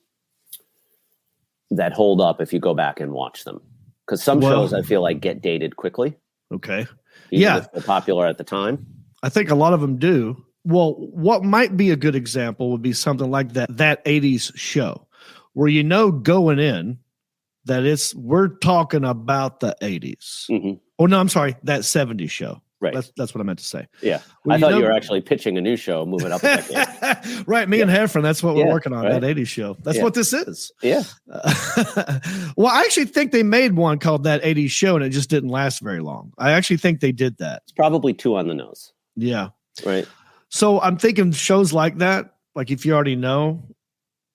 hold up if you go back and watch them? Because some shows I feel like get dated quickly. Okay. Even if they're popular at the time. I think a lot of them do. Well, what might be a good example would be something like that 80s show where going in that we're talking about the 80s. Mm-hmm. Oh, no, I'm sorry. That 70s show. Right. That's what I meant to say. Yeah. I thought you were actually pitching a new show, moving up a decade. Right. Me and Heffron, that's what we're working on, right. that 80s show. That's what this is. Yeah. Well, I actually think they made one called That 80s Show, and it just didn't last very long. I actually think they did that. It's probably too on the nose. Yeah. Right. So I'm thinking shows like that, like if you already know,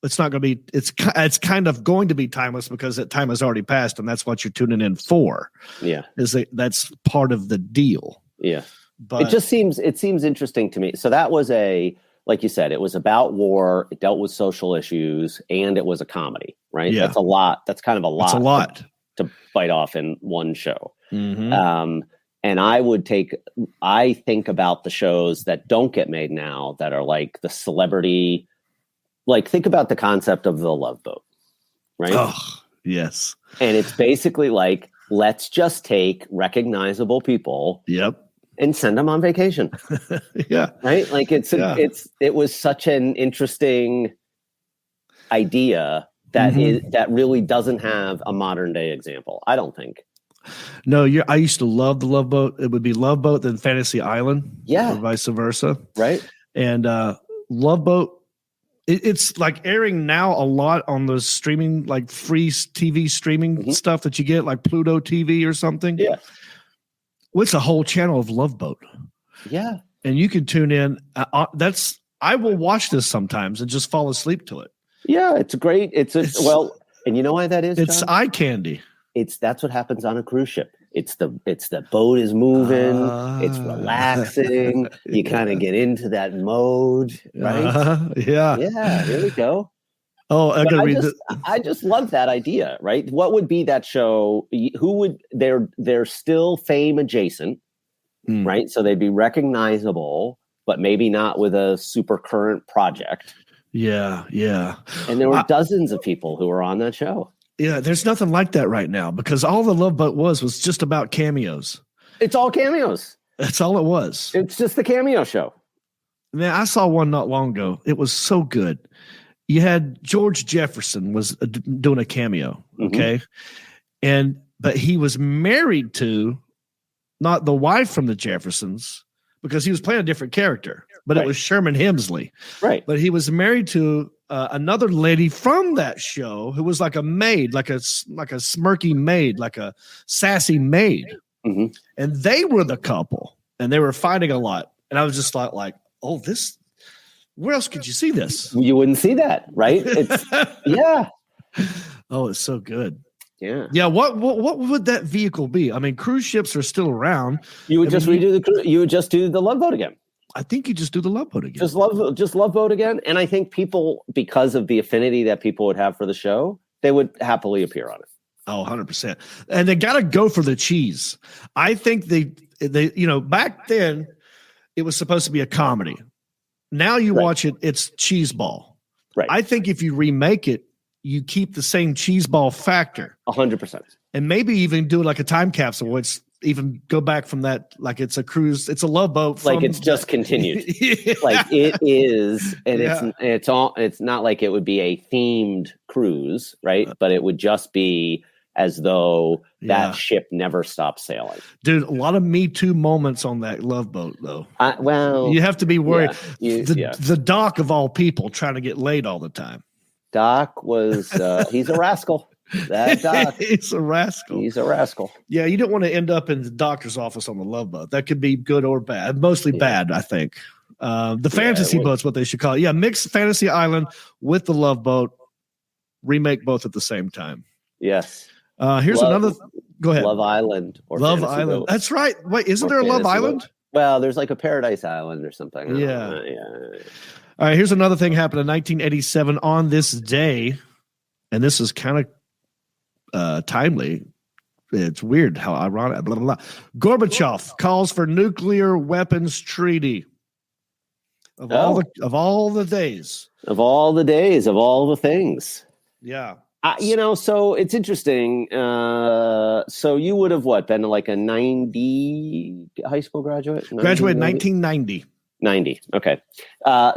it's not going to be, it's kind of going to be timeless because that time has already passed, and that's what you're tuning in for. Yeah. That's part of the deal. Yeah. But it seems interesting to me. So that was like you said, it was about war, it dealt with social issues, and it was a comedy, right? Yeah. That's a lot. That's kind of a lot. It's a lot to bite off in one show. Mm-hmm. And I think about the shows that don't get made now that are like the celebrity, like think about the concept of The Love Boat, right? Oh, yes. And it's basically like, let's just take recognizable people. Yep. And send them on vacation. Yeah. Right. Like it was such an interesting idea that really doesn't have a modern day example. I don't think. No, I used to love The Love Boat. It would be Love Boat, then Fantasy Island. Yeah. Or vice versa. Right. And Love Boat, it's like airing now a lot on the streaming, like free TV streaming stuff that you get, like Pluto TV or something. Yeah. What's a whole channel of Love Boat? Yeah. And you can tune in. I will watch this sometimes and just fall asleep to it. Yeah, it's great. And you know why that is? It's John? eye candy. That's what happens on a cruise ship. It's the boat is moving. It's relaxing. You kind of get into that mode, right? Yeah. Yeah. Here we go. Oh, I just love that idea, right? What would be that show? They're still fame adjacent, right? So they'd be recognizable, but maybe not with a super current project. Yeah, yeah. And there were dozens of people who were on that show. Yeah, there's nothing like that right now because all the Love Boat was just about cameos. It's all cameos. That's all it was. It's just the cameo show. Man, I saw one not long ago. It was so good. You had George Jefferson was doing a cameo, okay? But he was married to not the wife from the Jeffersons because he was playing a different character, but it was Sherman Hemsley. Right. But he was married to another lady from that show who was like a maid, like a smirky maid, like a sassy maid. Mm-hmm. And they were the couple, and they were fighting a lot. And I was just like, oh, this... Where else could you see this? You wouldn't see that, right? Yeah. Oh, it's so good. Yeah. Yeah. What would that vehicle be? I mean, cruise ships are still around. You would you would just do the Love Boat again. I think you just do the Love Boat again. Just Love Boat again. And I think people, because of the affinity that people would have for the show, they would happily appear on it. Oh, 100%. And they got to go for the cheese. I think they back then it was supposed to be a comedy. Now you watch it, it's cheese ball. Right. I think if you remake it, you keep the same cheese ball factor. 100%. And maybe even do like a time capsule, which even go back from that, like it's a cruise, it's a Love Boat. Like it's just continued. Yeah. Like it is, and it's not like it would be a themed cruise, right? But it would just be as though that ship never stopped sailing. Dude, a lot of Me Too moments on that Love Boat, though. Well, you have to be worried. The Doc of all people trying to get laid all the time. Doc was, he's a rascal. That Doc. He's a rascal. He's a rascal. Yeah, you don't want to end up in the doctor's office on the Love Boat. That could be good or bad. Mostly bad, I think. The fantasy boat's what they should call it. Yeah, mix Fantasy Island with the Love Boat. Remake both at the same time. Yes. Here's another. Go ahead. Love Island. Or Love Fantasy Island. Boat. That's right. Wait, isn't there a Love Island? Boat. Well, there's like a Paradise Island or something. Yeah. All right, here's another thing happened in 1987 on this day. And this is kind of timely. It's weird how ironic. Blah, blah, blah. Gorbachev calls for nuclear weapons treaty. Of all the days. Of all the days, of all the things. Yeah. So it's interesting. So you would have been like a 90 high school graduate? Graduated in 1990. 90. Okay.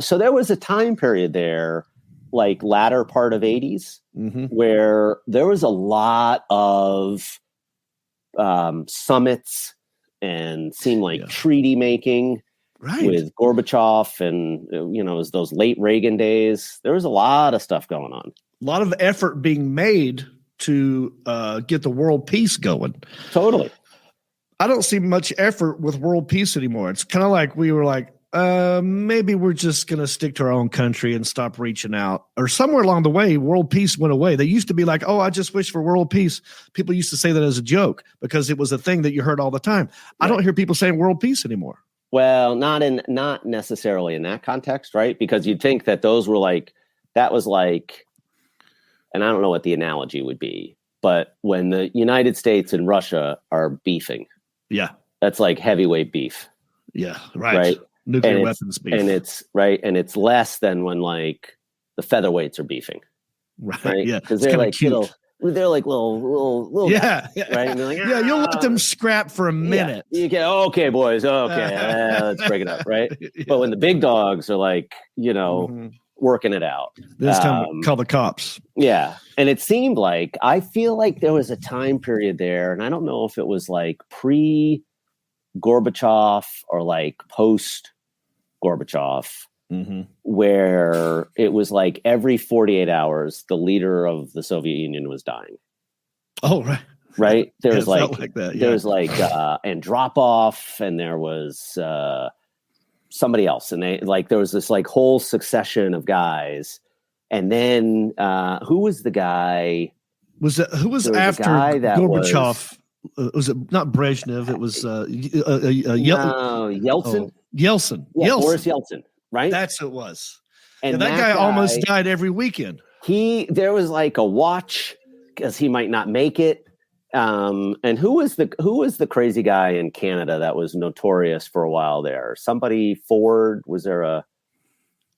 So there was a time period there, like latter part of 80s, where there was a lot of summits and seemed like treaty making with Gorbachev, and it was those late Reagan days. There was a lot of stuff going on. A lot of effort being made to get the world peace going. Totally. I don't see much effort with world peace anymore. It's kind of like we were like, maybe we're just going to stick to our own country and stop reaching out. Or somewhere along the way, world peace went away. They used to be like, oh, I just wish for world peace. People used to say that as a joke because it was a thing that you heard all the time. I don't hear people saying world peace anymore. Well, not necessarily in that context, right? Because you'd think that those were like, that was like, and I don't know what the analogy would be, but when the United States and Russia are beefing, that's like heavyweight beef. Yeah, right. Nuclear weapons beef. And it's less than when like the featherweights are beefing. Right. Yeah. Because they're like cute. They're like little guys, right? And like, you'll let them scrap for a minute. You get okay, boys. Okay, let's break it up, right? But when the big dogs are like, working it out, this time call the cops. Yeah, and it seemed like I feel like there was a time period there, and I don't know if it was like pre Gorbachev or like post Gorbachev. Where it was like every 48 hours, the leader of the Soviet Union was dying. Oh, right. Right. There was like that. There was like Andropov, and there was somebody else, and there was this like whole succession of guys. And then who was the guy? Who was after Gorbachev? Was it not Brezhnev? It was Yeltsin. Yeltsin. Yeah, Boris Yeltsin. Right? That's who it was. And that guy almost died every weekend. There was like a watch because he might not make it. And who was the crazy guy in Canada that was notorious for a while there? Somebody Ford, was there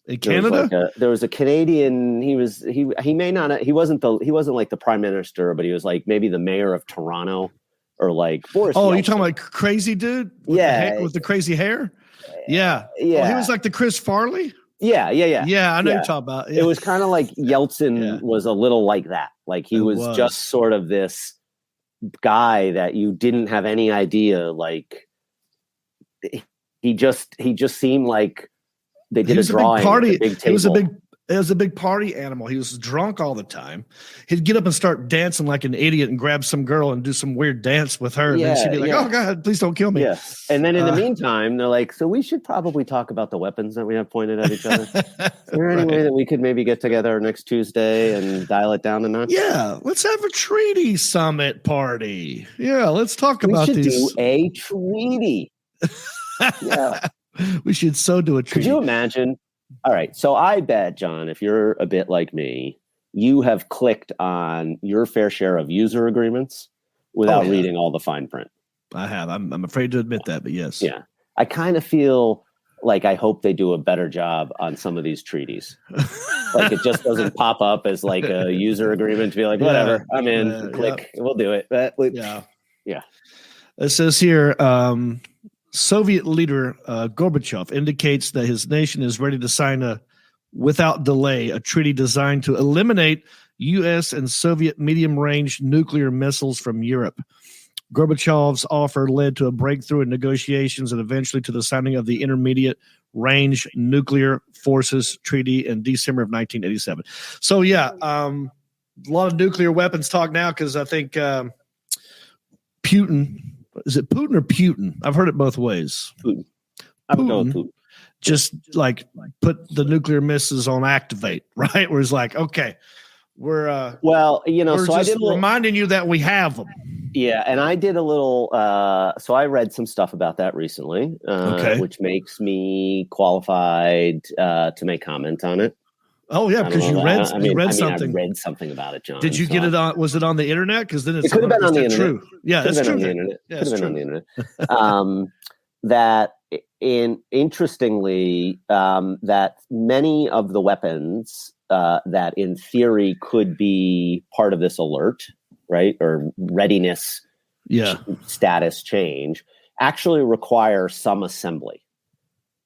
in Canada? There was a Canadian. He wasn't like the prime minister, but he was like maybe the mayor of Toronto or like Boris. Oh, you're talking about crazy dude? With the crazy hair? Yeah. Oh, he was like the Chris Farley? Yeah. Yeah, I know you're talking about. Yeah. It was kind of like Yeltsin was a little like that. Like he was just sort of this guy that you didn't have any idea. Like he just seemed like they did a drawing. It was a big party animal. He was drunk all the time. He'd get up and start dancing like an idiot and grab some girl and do some weird dance with her. And then she'd be like, oh, God, please don't kill me. Yeah. And then in the meantime, they're like, so we should probably talk about the weapons that we have pointed at each other. Is there any way that we could maybe get together next Tuesday and dial it down a notch? Yeah. Let's have a treaty summit party. Yeah. Let's talk about these. We should do a treaty. Yeah. We should do a treaty. Could you imagine? All right. So I bet, John, if you're a bit like me, you have clicked on your fair share of user agreements without reading all the fine print. I have. I'm afraid to admit that, but yes. Yeah. I kind of feel like I hope they do a better job on some of these treaties. Like it just doesn't pop up as like a user agreement to be like, whatever, I'm in, click, we'll do it. But yeah. It says here, Soviet leader Gorbachev indicates that his nation is ready to sign without delay a treaty designed to eliminate U.S. and Soviet medium-range nuclear missiles from Europe. Gorbachev's offer led to a breakthrough in negotiations and eventually to the signing of the Intermediate Range Nuclear Forces Treaty in December of 1987. So, a lot of nuclear weapons talk now because I think Putin, is it Putin or Putin? I've heard it both ways. Putin. I would go with Putin. Just like put the nuclear missiles on activate, right? Where it's like, okay, we're so I did reminding you that we have them. Yeah, and I did a little. So I read some stuff about that recently, which makes me qualified to make comment on it. Oh yeah, because you read something. I read something about it, John. Did you get it on? Was it on the internet? Because then it could have been on the internet. True. Yeah, that's true. Could have been on the internet. That interestingly, that many of the weapons that in theory could be part of this alert, right, or readiness, status change, actually require some assembly.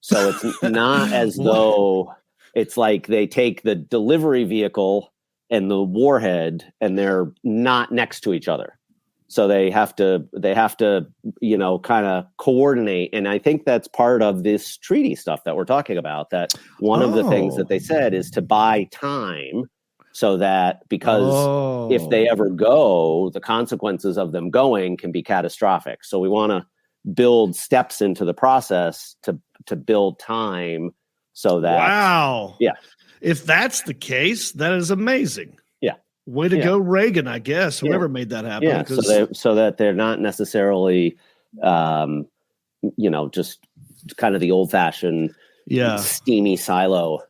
So it's not as though. It's like they take the delivery vehicle and the warhead and they're not next to each other. So they have to, kind of coordinate. And I think that's part of this treaty stuff that we're talking about, that one of the things that they said is to buy time so that because if they ever go, the consequences of them going can be catastrophic. So we want to build steps into the process to build time. So that if that's the case, that is amazing. Yeah, way to go, Reagan. I guess whoever made that happen. Yeah, so that they're not necessarily, just kind of the old-fashioned, steamy silo.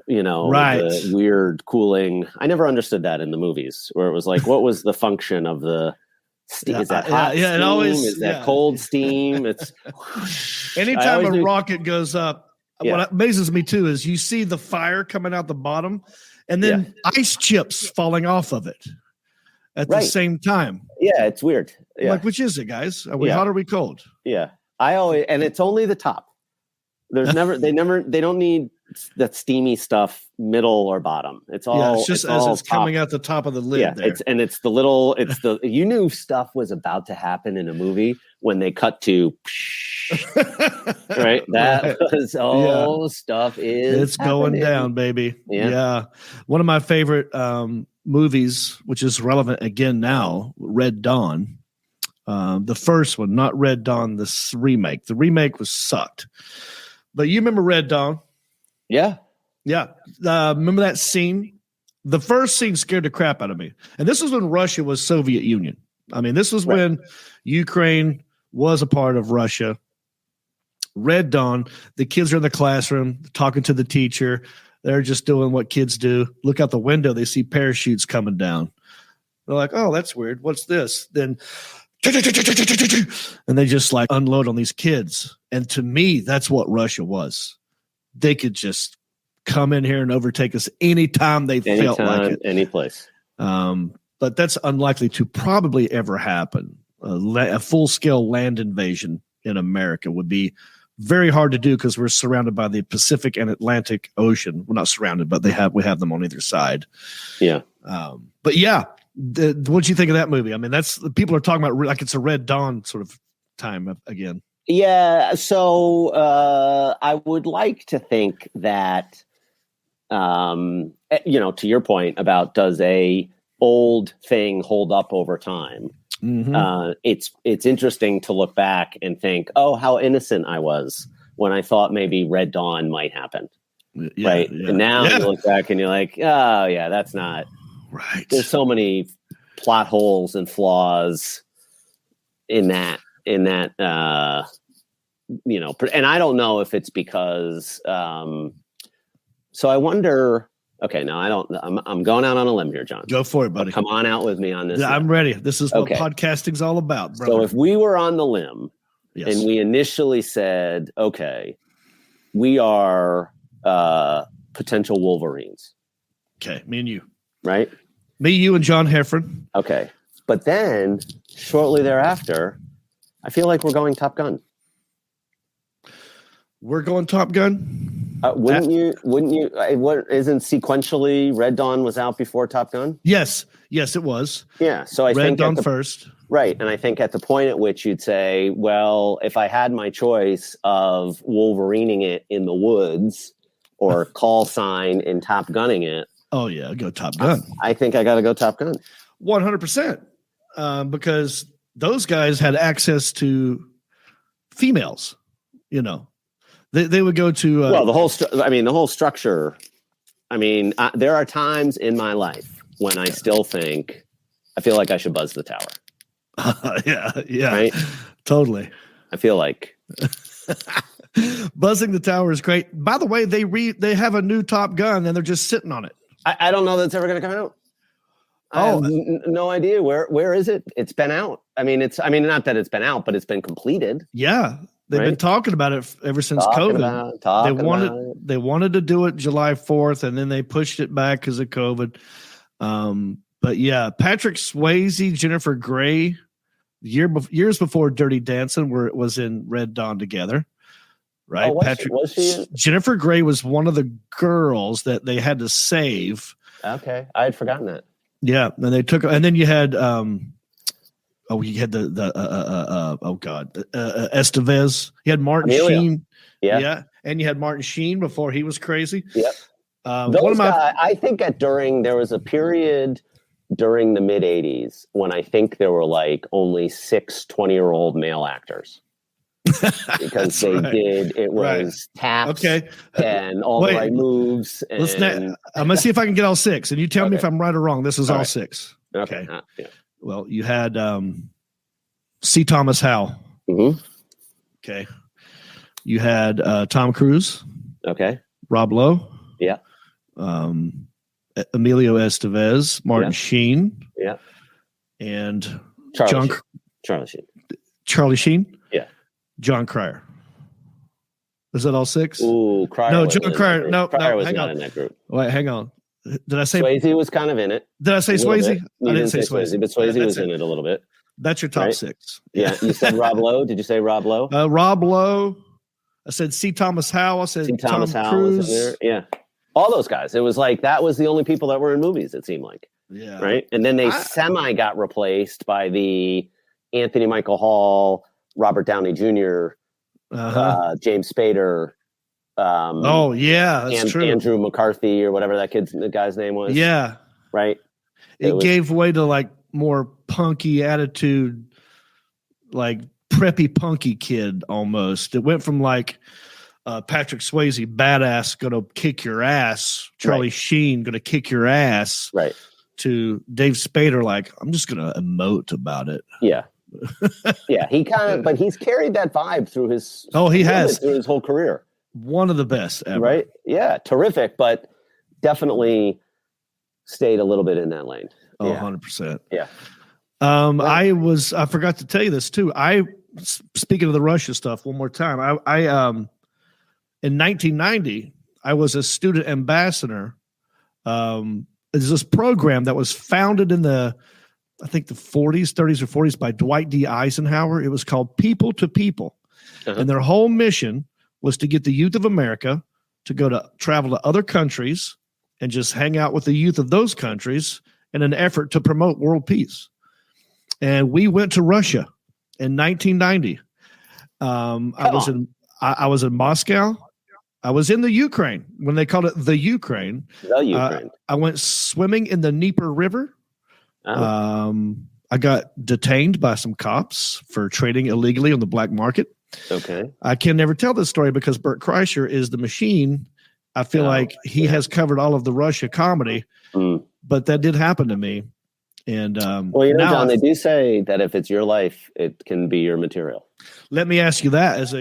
Right? The weird cooling. I never understood that in the movies, where it was like, what was the function of the? Is that hot steam? It always, is that cold steam? It's anytime a rocket goes up. What amazes me too is you see the fire coming out the bottom and then ice chips falling off of it at the same time. Yeah, it's weird. Yeah. Like, which is it, guys? Are we hot or are we cold? Yeah. And it's only the top. There's they don't need that steamy stuff middle or bottom. It's all it's just it's coming out the top of the lid. Yeah, there. you knew stuff was about to happen in a movie when they cut to right. That was stuff is it's happening. Going down, baby. Yeah. One of my favorite movies, which is relevant again now, Red Dawn. The first one, not Red Dawn, this remake. The remake was sucked. But you remember Red Dawn? Yeah. Yeah. Remember that scene? The first scene scared the crap out of me. And this was when Russia was Soviet Union. I mean, this was when Ukraine was a part of Russia. Red Dawn, the kids are in the classroom talking to the teacher. They're just doing what kids do. Look out the window. They see parachutes coming down. They're like, oh, that's weird. What's this? Then and they just like unload on these kids. And to me, that's what Russia was. They could just come in here and overtake us anytime they felt like it. Any place. But that's unlikely to probably ever happen. A full-scale land invasion in America would be very hard to do because we're surrounded by the Pacific and Atlantic Ocean. We're not surrounded, but we have them on either side. Yeah. But yeah, what do you think of that movie? I mean, that's people are talking about like it's a Red Dawn sort of time again. Yeah. So I would like to think that, to your point about does a old thing hold up over time? Mm-hmm. It's interesting to look back and think, oh, how innocent I was when I thought maybe Red Dawn might happen. Yeah, right. Yeah. And now you look back and you're like, oh yeah, that's not right. There's so many plot holes and flaws in that, and I don't know if it's because, so I wonder, okay, no, I'm going out on a limb here, John. Go for it, buddy. Come on out with me on this. Yeah, I'm ready. This is what podcasting's all about, brother. So if we were on the limb and we initially said, okay, we are potential Wolverines. Okay, me and you. Right? Me, you, and John Heffron. Okay. But then, shortly thereafter, I feel like we're going Top Gun. We're going Top Gun? Wouldn't you? What isn't sequentially Red Dawn was out before Top Gun? Yes, it was. Yeah, so I Red think Dawn first. Right, and I think at the point at which you'd say, well, if I had my choice of Wolverining it in the woods or call sign in Top Gunning it, oh yeah, go Top Gun. I think I got to go Top Gun. 100%, because those guys had access to females. You know, they would go to well, the whole structure. I mean, there are times in my life when I still think I feel like I should buzz the tower. Yeah, right? Totally. I feel like buzzing the tower is great. By the way, they have a new Top Gun and they're just sitting on it. I don't know that's ever going to come out. I have no idea where is it. It's been out. I mean, not that it's been out, but it's been completed. Yeah, they've been talking about it ever since COVID. They wanted to do it July 4th, and then they pushed it back because of COVID. But yeah, Patrick Swayze, Jennifer Grey. Years before Dirty Dancing, where it was in Red Dawn together, right? Was she? Jennifer Grey was one of the girls that they had to save. Okay, I had forgotten that. Yeah, and they took, and then you had, you had Estevez. You had Martin Sheen. Yeah, and you had Martin Sheen before he was crazy. Yep. I think there was a period during the mid 80s when I think there were like only 6 20-year-old male actors because it was taps and all the right moves. And I'm going to see if I can get all 6 and you tell me if I'm right or wrong. This is all 6. Okay. Well, you had C. Thomas Howell. Mm-hmm. Okay. You had Tom Cruise. Okay. Rob Lowe. Yeah. Emilio Estevez, Martin Sheen, and Charlie Sheen, John Cryer. Is that all 6? Ooh, Cryer. No, John Cryer. No, Cryer was hang not on. in that group. Wait, hang on. Did I say Swayze was kind of in it? Did I say Swayze? I didn't say Swayze, but Swayze was in it a little bit. That's your top 6. Yeah, you said Rob Lowe. Did you say Rob Lowe? Rob Lowe. I said C. Thomas Howell. I said Tom Cruise. Was in there. Yeah. All those guys. It was like that was the only people that were in movies, it seemed like. Yeah. Right. And then they got replaced by the Anthony Michael Hall, Robert Downey Jr., James Spader. That's true. Andrew McCarthy or whatever the guy's name was. Yeah. Right. It gave way to like more punky attitude, like preppy punky kid almost. It went from like Patrick Swayze, badass, gonna kick your ass. Charlie Sheen, gonna kick your ass. Right. To Dave Spader, like, I'm just gonna emote about it. Yeah. Yeah. But he's carried that vibe through his. He has through his whole career. One of the best ever. Right. Yeah. Terrific, but definitely stayed a little bit in that lane. 100%. Yeah. I forgot to tell you this too. Speaking of the Russia stuff one more time, in 1990, I was a student ambassador. There's this program that was founded in the 30s or 40s by Dwight D. Eisenhower. It was called People to People. And their whole mission was to get the youth of America to travel to other countries and just hang out with the youth of those countries in an effort to promote world peace. And we went to Russia in 1990. I was in Moscow. I was in the Ukraine when they called it the Ukraine. I went swimming in the Dnieper River. I got detained by some cops for trading illegally on the black market. Okay. I can never tell this story because Bert Kreischer is the machine. I feel like he has covered all of the Russia comedy, but that did happen to me. And John, they do say that if it's your life, it can be your material. Let me ask you that as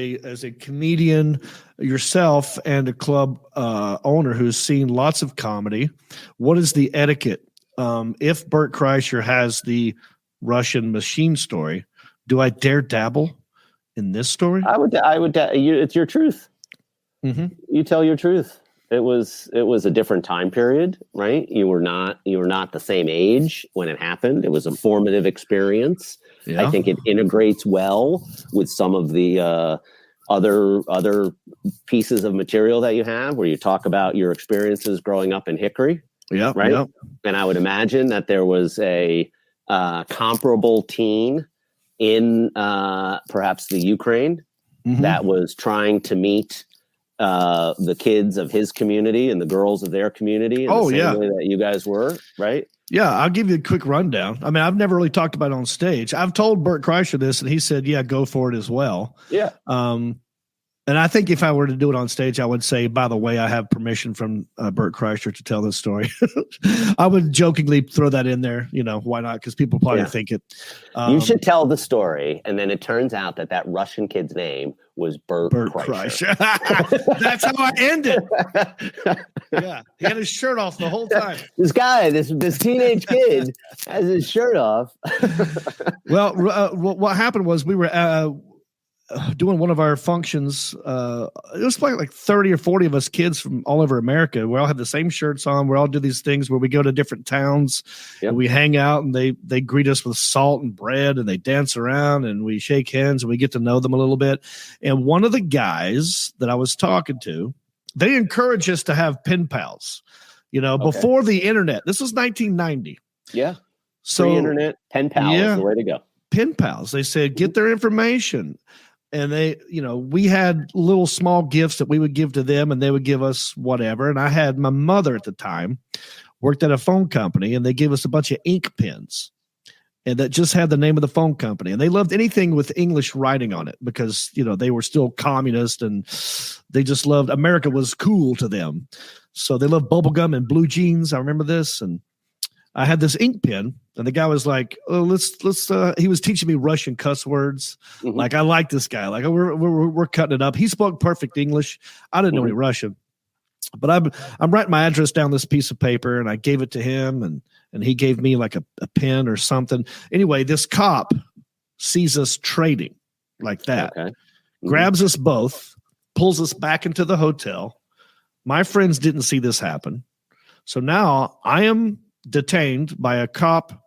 a comedian yourself and a club owner who's seen lots of comedy, what is the etiquette? If Bert Kreischer has the Russian machine story, do I dare dabble in this story? I would. It's your truth. You tell your truth. It was a different time period, right? You were not the same age when it happened. It was a formative experience. Yeah. I think it integrates well with some of the other pieces of material that you have, where you talk about your experiences growing up in Hickory. Yeah. Right. Yeah. And I would imagine that there was a comparable teen in perhaps the Ukraine that was trying to meet the kids of his community and the girls of their community in the same way that you guys were, right? Yeah, I'll give you a quick rundown. I mean, I've never really talked about it on stage. I've told Bert Kreischer this, and he said, yeah, go for it as well. Yeah. And I think if I were to do it on stage, I would say, by the way, I have permission from Bert Kreischer to tell this story. I would jokingly throw that in there. You know, why not? Because people probably think it. You should tell the story. And then it turns out that Russian kid's name was Bert Kreischer. That's how I end it. Yeah. He had his shirt off the whole time. This guy, this teenage kid has his shirt off. Well, what happened was we were doing one of our functions. It was like 30 or 40 of us kids from all over America. We all had the same shirts on. We all do these things where we go to different towns and we hang out, and they greet us with salt and bread, and they dance around, and we shake hands, and we get to know them a little bit. And one of the guys that I was talking to, they encourage us to have pen pals, before the internet. This was 1990. Yeah. So pre-internet, pen pals is the way to go. Pen pals. They said, get their information. And we had little small gifts that we would give to them, and they would give us whatever. And I had my mother at the time worked at a phone company, and they gave us a bunch of ink pens, and that just had the name of the phone company. And they loved anything with English writing on it because, they were still communist, and they just loved America was cool to them. So they loved bubblegum and blue jeans. I remember this. And I had this ink pen, and the guy was like, "Oh, let's." He was teaching me Russian cuss words. Like, I like this guy. Like, we're cutting it up. He spoke perfect English. I didn't know any Russian, but I'm writing my address down this piece of paper, and I gave it to him, and he gave me like a pen or something. Anyway, this cop sees us trading like that, grabs us both, pulls us back into the hotel. My friends didn't see this happen, so now I am detained by a cop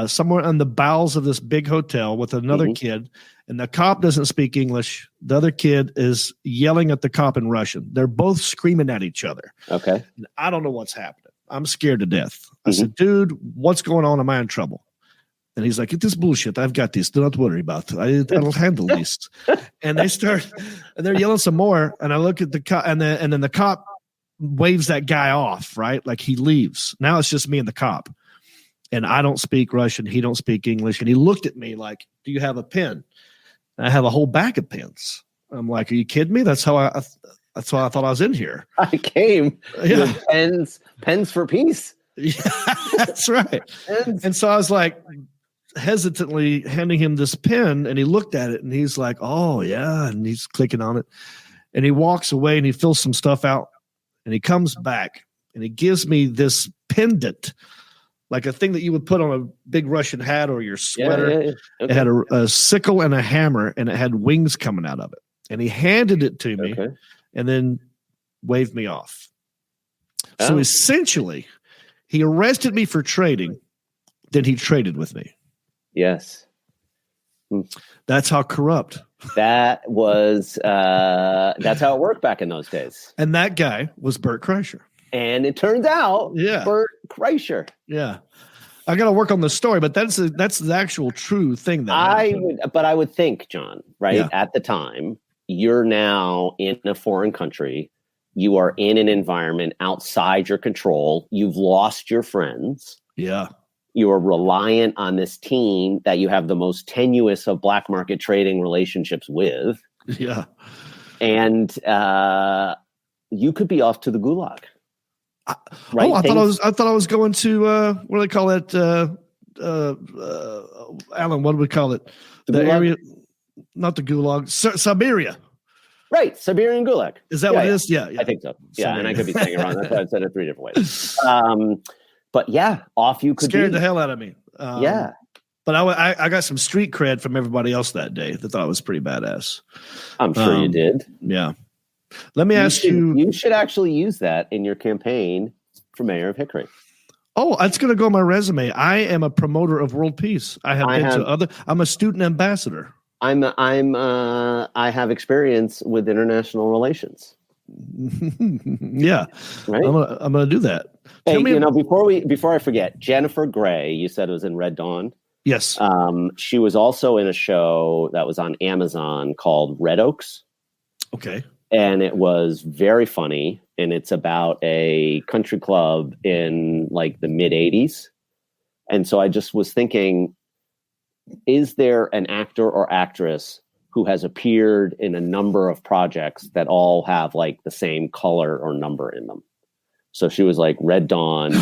somewhere in the bowels of this big hotel with another kid, and the cop doesn't speak English. The other kid is yelling at the cop in Russian. They're both screaming at each other. Okay. And I don't know what's happening. I'm scared to death. I said, dude, what's going on? Am I in trouble? And he's like, this bullshit. I've got this. Do not worry about it. I'll handle this. And they're yelling some more. And I look at the cop, and then the cop waves that guy off, right? Like, he leaves. Now it's just me and the cop. And I don't speak Russian. He don't speak English. And he looked at me like, do you have a pen? And I have a whole bag of pens. I'm like, are you kidding me? That's why I thought I was in here. I came with pens for peace. Yeah, that's right. And so I was like hesitantly handing him this pen, and he looked at it, and he's like, oh yeah. And he's clicking on it, and he walks away, and he fills some stuff out. And he comes back, and he gives me this pendant, like a thing that you would put on a big Russian hat or your sweater. Yeah. Okay. It had a sickle and a hammer, and it had wings coming out of it. And he handed it to me and then waved me off. So essentially, he arrested me for trading. Then he traded with me. Yes. That's how corrupt. That's how it worked back in those days. And that guy was Bert Kreischer. And it turns out, Bert Kreischer. Yeah. I got to work on the story, but that's the actual true thing that I would think, John, right? At the time, you're now in a foreign country. You are in an environment outside your control. You've lost your friends. Yeah. You are reliant on this team that you have the most tenuous of black market trading relationships with. Yeah. And you could be off to the gulag. Right? I thought I was going to what do they call it? Alan, what do we call it? The area, not the gulag, Siberia. Right, Siberian gulag. Is that what it is? Yeah, I think so. Yeah, Siberia. And I could be saying it wrong. That's why I said it 3 different ways. But yeah, off you could scared be. the hell out of me. Yeah. But I got some street cred from everybody else that day that thought it was pretty badass. I'm sure you did. Yeah. Let me ask you. You should actually use that in your campaign for mayor of Hickory. Oh, that's going to go on my resume. I am a promoter of world peace. I'm a student ambassador. I have experience with international relations. Yeah, right. I'm gonna do that. Hey, before I forget, Jennifer Grey, you said was in Red Dawn. Yes. She was also in a show that was on Amazon called Red Oaks. Okay. And it was very funny, and it's about a country club in like the mid 80s. And so I just was thinking, is there an actor or actress who has appeared in a number of projects that all have like the same color or number in them? So she was like Red Dawn,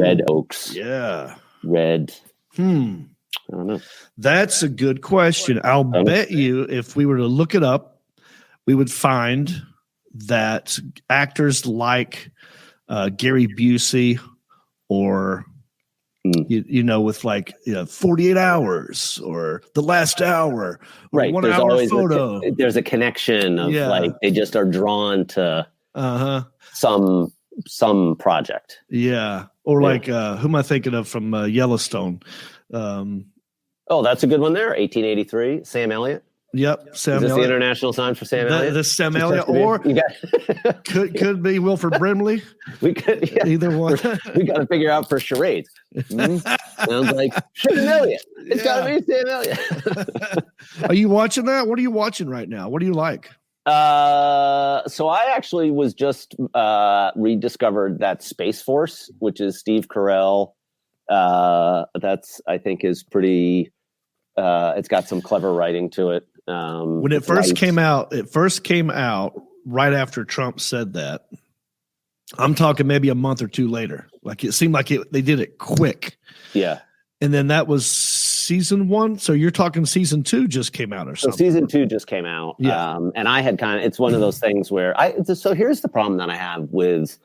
Red Oaks. Yeah. Red. I don't know. That's a good question. I'll bet you if we were to look it up, we would find that actors like Gary Busey or, with like 48 Hours or The Last Hour, or right? 1 There's hour always photo. There's a connection of like they just are drawn to some project. Yeah. Or like who am I thinking of from Yellowstone? That's a good one there. 1883, Sam Elliott. Yep, Sam Is this Elliott. the international sign for Sam Elliott? The Sam Elliott, or could be Wilford Brimley. We could either one. We got to figure out for charades. Sounds like Sam Elliott. It's got to be Sam Elliott. Are you watching that? What are you watching right now? What do you like? So I actually was just rediscovered that Space Force, which is Steve Carell. That's I think is pretty. It's got some clever writing to it. When it first came out, right after Trump said that. I'm talking maybe a month or two later. Like it seemed like they did it quick. Yeah. And then that was season 1. So you're talking season 2 just came out or something. So season 2 just came out. Yeah. And I had it's one of those things where so here's the problem that I have with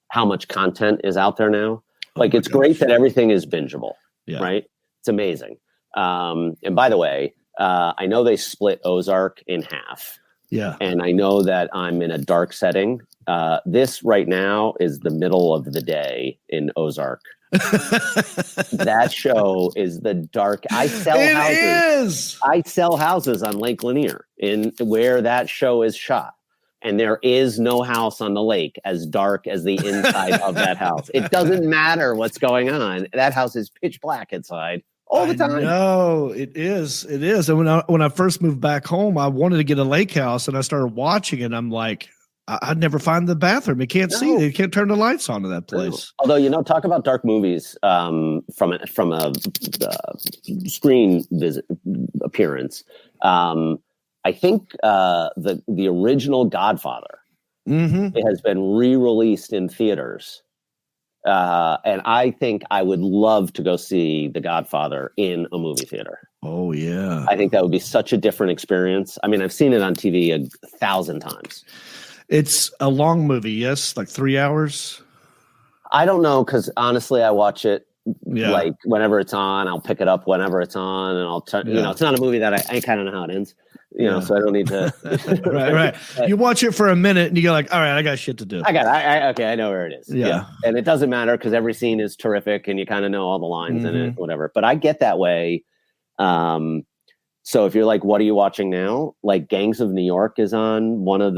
how much content is out there now. Like it's great that everything is bingeable, right? It's amazing. And by the way, I know they split Ozark in half. Yeah. And I know that I'm in a dark setting. This right now is the middle of the day in Ozark. That show is the dark. I sell houses on Lake Lanier in where that show is shot. And there is no house on the lake as dark as the inside of that house. It doesn't matter what's going on. That house is pitch black inside. All the time. No, it is. It is. And when I first moved back home, I wanted to get a lake house, and I started watching it. And I'm like, I'd never find the bathroom. You can't see it. You can't turn the lights on in that place. No. Although, talk about dark movies from a screen visit appearance. I think the original Godfather it has been re-released in theaters. And I think I would love to go see The Godfather in a movie theater. Oh, yeah. I think that would be such a different experience. I mean, I've seen it on TV 1,000 times. It's a long movie, yes? Like 3 hours? I don't know, because honestly, I watch it like whenever it's on. I'll pick it up whenever it's on, and I'll turn. It's not a movie that I kind of know how it ends. So I don't need to. right. You watch it for a minute, and you go like, "All right, I got shit to do." I know where it is. Yeah. And it doesn't matter because every scene is terrific, and you kind of know all the lines in it, whatever. But I get that way. So if you're like, what are you watching now? Like Gangs of New York is on one of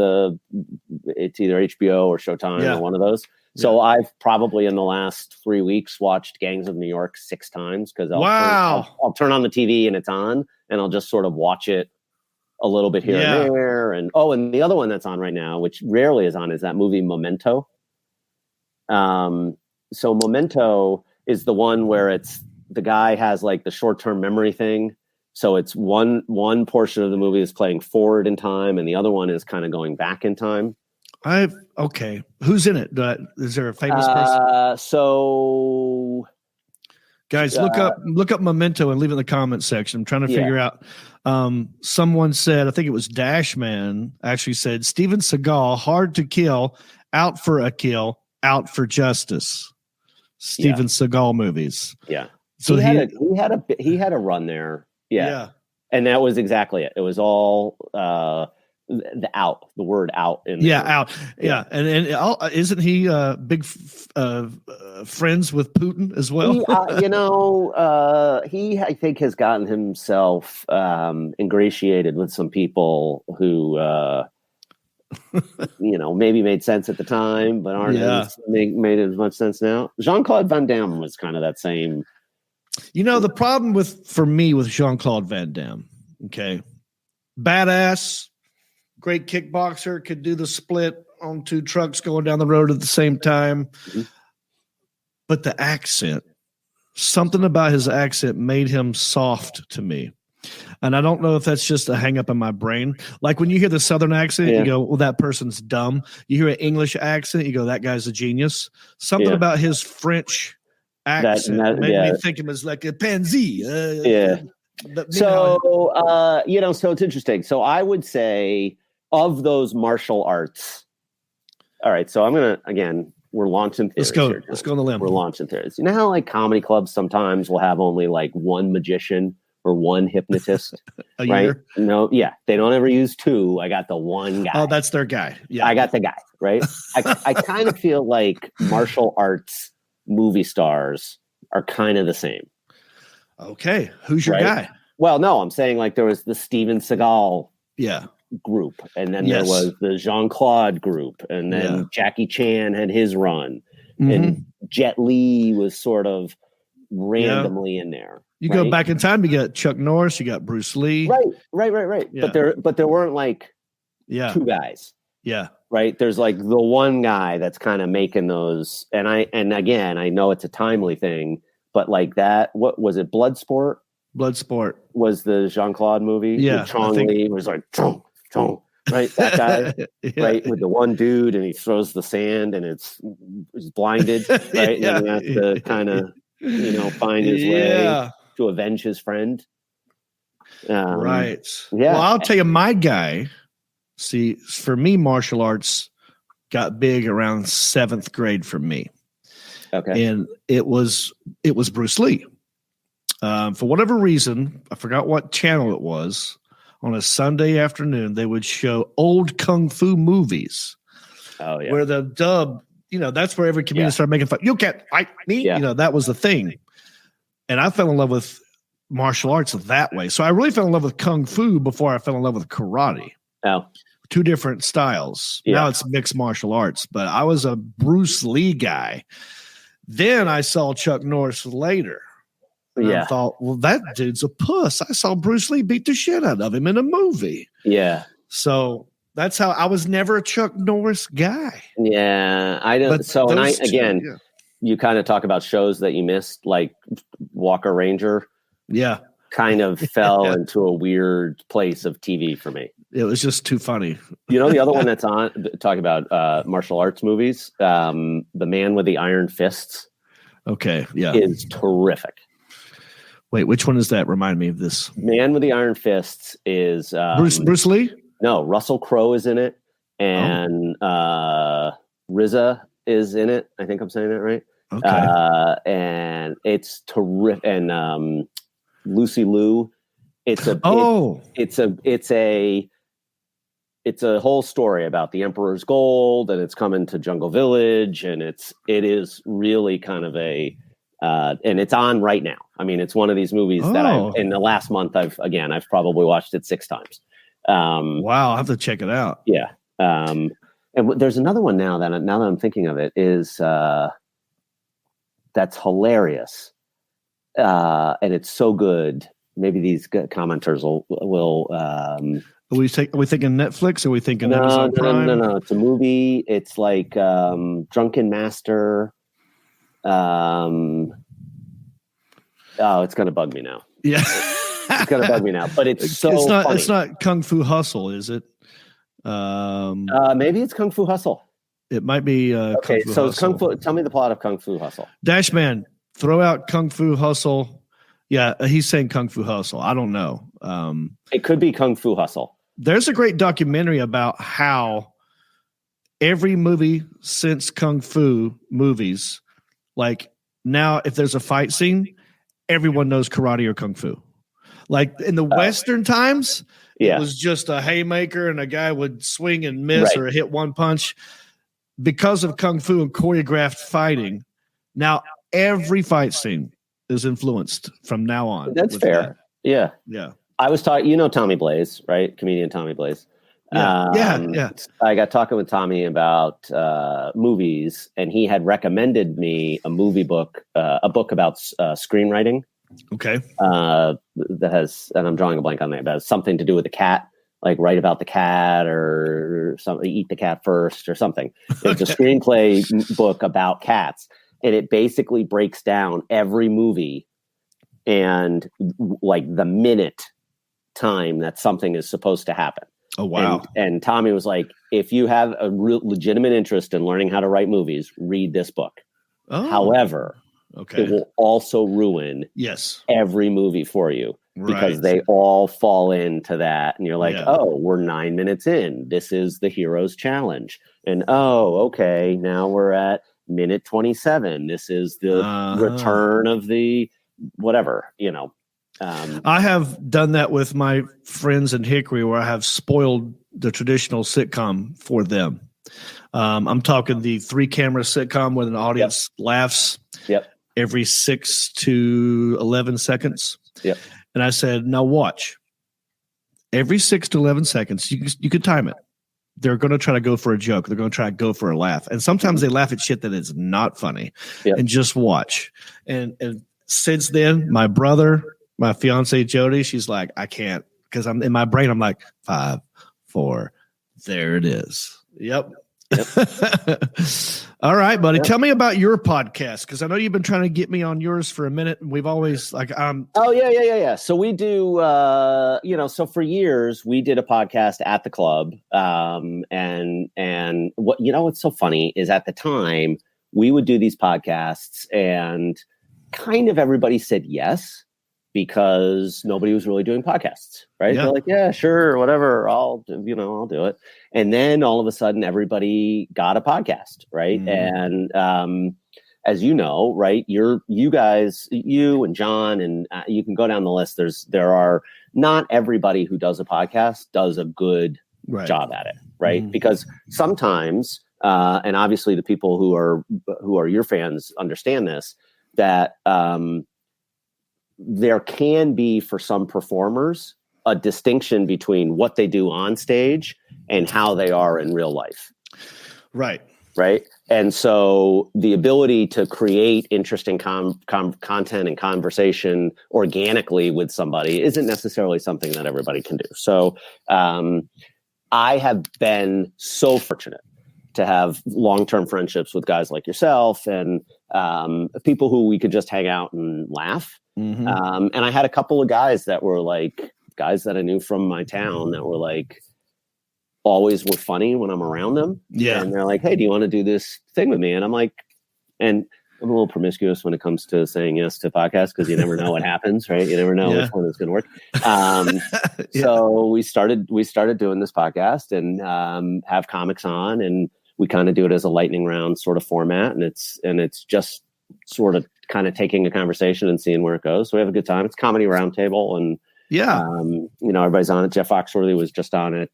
it's either HBO or Showtime or one of those. So I've probably in the last 3 weeks watched Gangs of New York 6 times because I'll turn on the TV and it's on, and I'll just sort of watch it a little bit here and there. And the other one that's on right now, which rarely is on, is that movie Memento. So Memento is the one where it's the guy has like the short-term memory thing. So it's one portion of the movie is playing forward in time, and the other one is kind of going back in time. Okay. Who's in it? Is there a famous person? So guys, look up Memento and leave it in the comments section. I'm trying to figure out. Someone said, I think it was Dashman, actually said Steven Seagal, hard to kill, out for a kill, out for justice. Steven Seagal movies. Yeah. So he had a run there. Yeah. And that was exactly it. It was all the word out in Yeah, there. out. Yeah, and isn't he big friends with Putin as well? He I think has gotten himself ingratiated with some people who maybe made sense at the time, but aren't made as much sense now. Jean-Claude Van Damme was kind of that same. The problem for me with Jean-Claude Van Damme, okay, badass, great kickboxer, could do the split on 2 trucks going down the road at the same time. Mm-hmm. But the accent, something about his accent made him soft to me. And I don't know if that's just a hang up in my brain. Like when you hear the Southern accent, you go, well, that person's dumb. You hear an English accent, you go, that guy's a genius. Something about his French accent made me think him as like a pansy. So it's interesting. So I would say of those martial arts. All right. So I'm going to, again, we're launching theories. Let's go on the limb. We're launching theories. You know how like comedy clubs sometimes will have only like one magician or one hypnotist a right? year? No. Yeah. They don't ever use 2. I got the one guy. Oh, that's their guy. Yeah. I got the guy. Right. I kind of feel like martial arts movie stars are kind of the same. Okay. Who's your guy? Well, no, I'm saying like there was the Steven Seagal group, and then there was the Jean-Claude group, and then Jackie Chan had his run, and Jet Li was sort of randomly in there. You go back in time, you got Chuck Norris, you got Bruce Lee. Right. Yeah. But there weren't like 2 guys. Yeah. Right. There's like the one guy that's kind of making those. And again, I know it's a timely thing, but like that, what was it? Bloodsport? Bloodsport was the Jean-Claude movie. Yeah. Chong Li was like, chong, right? That guy, right? With the one dude, and he throws the sand and it's blinded, right? And he has to kind of, find his way to avenge his friend. Right. Yeah. Well, I'll tell you, my guy, see, for me, martial arts got big around 7th grade for me. Okay. And it was Bruce Lee. For whatever reason, I forgot what channel it was. On a Sunday afternoon, they would show old kung fu movies. Oh, yeah. Where the dub, that's where every comedian started making fun. You can't fight me. Yeah. That was the thing. And I fell in love with martial arts that way. So I really fell in love with kung fu before I fell in love with karate. Oh. 2 different styles. Yeah. Now it's mixed martial arts, but I was a Bruce Lee guy. Then I saw Chuck Norris later. And I thought, well, that dude's a puss. I saw Bruce Lee beat the shit out of him in a movie. Yeah. So that's how I was never a Chuck Norris guy. Yeah. I don't. So, and you kind of talk about shows that you missed, like Walker Ranger. Yeah. Kind of fell into a weird place of TV for me. It was just too funny. The other one that's on, talking about martial arts movies, The Man with the Iron Fists. Okay. Yeah. Is terrific. Wait, which one is that? Remind me of this. Man with the Iron Fists is Bruce Lee? No, Russell Crowe is in it, and RZA is in it. I think I'm saying that right. Okay. And it's terrific. And Lucy Liu. It's a whole story about the Emperor's Gold, and it's coming to Jungle Village, and it is really kind of a. And it's on right now. I mean, it's one of these movies that in the last month I've probably watched it 6 times. Wow, I'll have to check it out. Yeah. And there's another one now that I'm thinking of it is that's hilarious. And it's so good. Maybe these commenters will Are we thinking Netflix? Or are we thinking Amazon Prime? No. It's a movie. It's like Drunken Master. It's gonna bug me now. Yeah, it's gonna bug me now. But it's funny. It's not Kung Fu Hustle, is it? Maybe it's Kung Fu Hustle. It might be. Okay, Kung Fu so Hustle. it's Kung Fu. Tell me the plot of Kung Fu Hustle. Dashman, throw out Kung Fu Hustle. Yeah, he's saying Kung Fu Hustle. I don't know. It could be Kung Fu Hustle. There's a great documentary about how every movie since Kung Fu movies, like now, if there's a fight scene, everyone knows karate or Kung Fu. Like in the Western times, Yeah. it was just a haymaker and a guy would swing and miss or hit one punch. Because of Kung Fu and choreographed fighting, now every fight scene is influenced from now on. That's fair. That. Yeah. Yeah. I was talking, Tommy Blaze, right? Comedian Tommy Blaze. Yeah. I got talking with Tommy about movies, and he had recommended me a book about screenwriting. Okay. That has, and I'm drawing a blank on that, but has something to do with the cat, like write about the cat or something, eat the cat first or something. It's a screenplay book about cats. And it basically breaks down every movie and like the minute time that something is supposed to happen. Oh, wow. And Tommy was like, if you have a real legitimate interest in learning how to write movies, read this book. Oh. However, it will also ruin every movie for you because they all fall into that. And you're like, oh, we're 9 minutes in. This is the hero's challenge. And okay, now we're at minute 27. This is the return of the whatever, I have done that with my friends in Hickory where I have spoiled the traditional sitcom for them. I'm talking the 3-camera sitcom where the audience laughs every 6 to 11 seconds. Yep. And I said, now watch. Every 6 to 11 seconds, you can time it. They're going to try to go for a joke. They're going to try to go for a laugh. And sometimes they laugh at shit that is not funny. Yep. And just watch. And since then, my fiance Jody, she's like, I can't, because I'm in my brain. I'm like 5, 4, there it is. Yep. All right, buddy. Tell me about your podcast because I know you've been trying to get me on yours for a minute, and we've always Oh yeah. So we do, so for years we did a podcast at the club, and what's so funny is at the time we would do these podcasts, and kind of everybody said yes. Because nobody was really doing podcasts, right? Yeah. They're like, yeah, sure, whatever, I'll do it. And then all of a sudden, everybody got a podcast, right? Mm. And as you know, right, you guys, you and Jon, and you can go down the list. There are not everybody who does a podcast does a good job at it, right? Mm. Because sometimes, and obviously the people who are your fans understand this, that there can be, for some performers, a distinction between what they do on stage and how they are in real life. Right. And so the ability to create interesting content and conversation organically with somebody isn't necessarily something that everybody can do. So I have been so fortunate to have long-term friendships with guys like yourself and people who we could just hang out and laugh. Mm-hmm. And I had a couple of guys that were like guys that I knew from my town that were like always were funny when I'm around them. Yeah. And they're like, hey, do you want to do this thing with me? And I'm like, and I'm a little promiscuous when it comes to saying yes to podcasts because you never know what happens, right? You never know which one is going to work. So we started doing this podcast and have comics on, and we kind of do it as a lightning round sort of format. And it's just sort of kind of taking a conversation and seeing where it goes. So we have a good time. It's Comedy Roundtable, and everybody's on it. Jeff Foxworthy was just on it.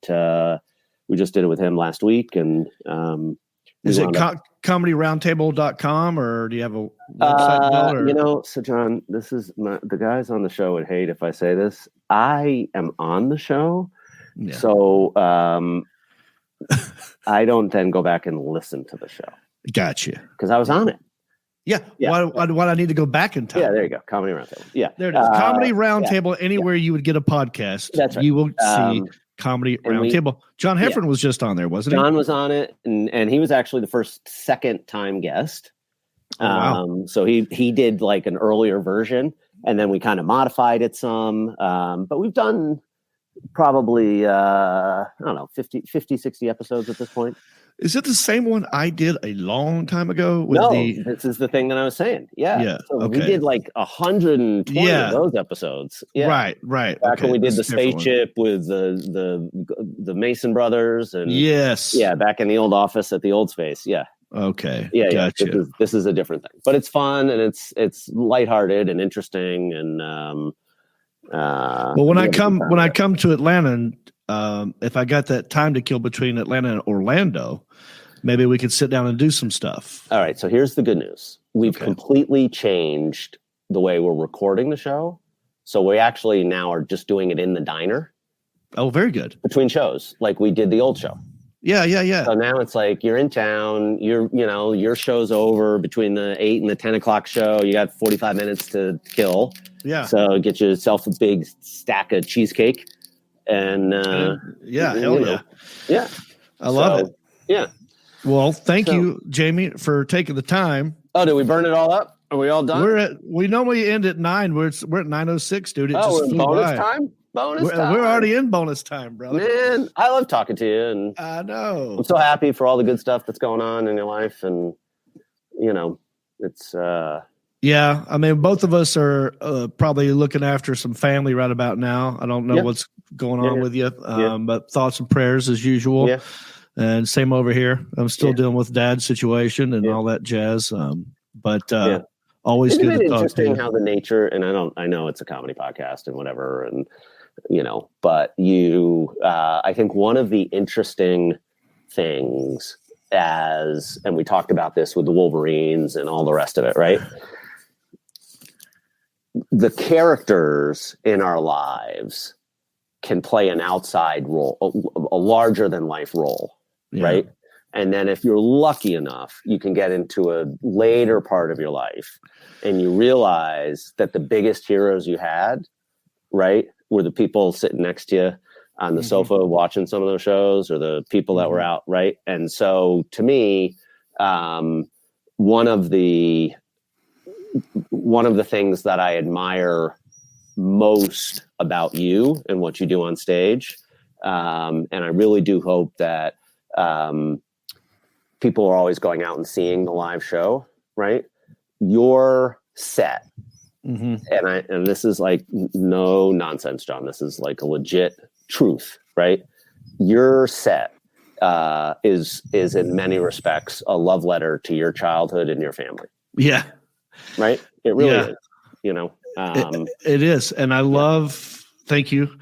We just did it with him last week, and is it comedyroundtable.com, or do you have a website? So Jon, this is the guys on the show would hate if I say this. I am on the show, so I don't then go back and listen to the show. Gotcha, because I was on it. Yeah. Why do I need to go back in time? Yeah, there you go. Comedy Roundtable. Yeah. There it is. Comedy Roundtable, anywhere you would get a podcast. That's right. You will see Comedy Roundtable. Jon Heffron was just on there, wasn't he? Jon was on it, and he was actually the second time guest. Wow. So he did like an earlier version, and then we kind of modified it some. But we've done probably, 50, 60 episodes at this point. Is it the same one I did a long time ago? This is the thing that I was saying. Yeah. So we did like 120 of those episodes. Yeah. Right. Back when we did the spaceship with the Mason brothers, and back in the old office at the old space. Yeah. Okay. Yeah. Gotcha. This is a different thing, but it's fun and it's lighthearted and interesting, and Well, when I come to Atlanta, if I got that time to kill between Atlanta and Orlando, maybe we could sit down and do some stuff. All right. So here's the good news. We've completely changed the way we're recording the show. So we actually now are just doing it in the diner. Oh, very good. Between shows, like we did the old show. Yeah. So now it's like you're in town, your show's over between the 8 and the 10 o'clock show. You got 45 minutes to kill. Yeah. So get yourself a big stack of cheesecake and hell yeah. Yeah. I love it. Yeah. Well, thank you, Jamie, for taking the time. Oh, did we burn it all up? Are we all done? We normally end at 9. We're at 9:06, dude. We're in bonus time? We're already in bonus time, bro. Man, I love talking to you, and I know. I'm so happy for all the good stuff that's going on in your life, and it's yeah. I mean, both of us are probably looking after some family right about now. I don't know what's going on with you, but thoughts and prayers as usual. Yeah. And same over here. I'm still dealing with Dad's situation and all that jazz. But always good to talk to you. Interesting how the nature, and I know it's a comedy podcast and whatever, and but I think one of the interesting things and we talked about this with the Wolverines and all the rest of it, right? The characters in our lives can play an outside role, a larger than life role, right? And then if you're lucky enough, you can get into a later part of your life and you realize that the biggest heroes you had, right, were the people sitting next to you on the sofa watching some of those shows, or the people that were out, right? And so to me, one of the things that I admire most about you and what you do on stage, and I really do hope that people are always going out and seeing the live show, right? Your set, and this is like no nonsense, Jon. This is like a legit truth, right? Your set is in many respects a love letter to your childhood and your family. Yeah, right. It really is. It is, and I love. Thank you.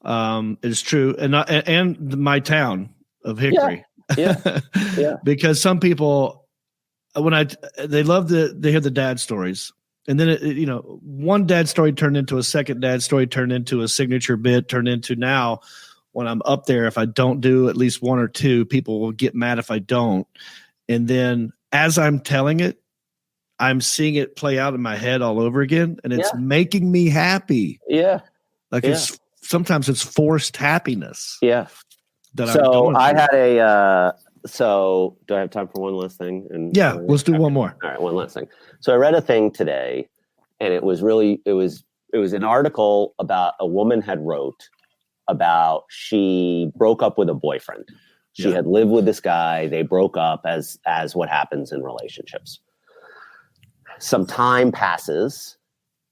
It's true, and my town of Hickory. Yeah. Because some people, they love to hear the dad stories, and then one dad story turned into a second dad story, turned into a signature bit, turned into now. When I'm up there, if I don't do at least one or two, people will get mad if I don't. And then as I'm telling it, I'm seeing it play out in my head all over again, and it's making me happy. Yeah, it's sometimes it's forced happiness. Yeah. So I had so do I have time for one last thing? And let's do one more. All right, one last thing. So I read a thing today, and it was an article about a woman had wrote about she broke up with a boyfriend. She had lived with this guy. They broke up as what happens in relationships. Some time passes,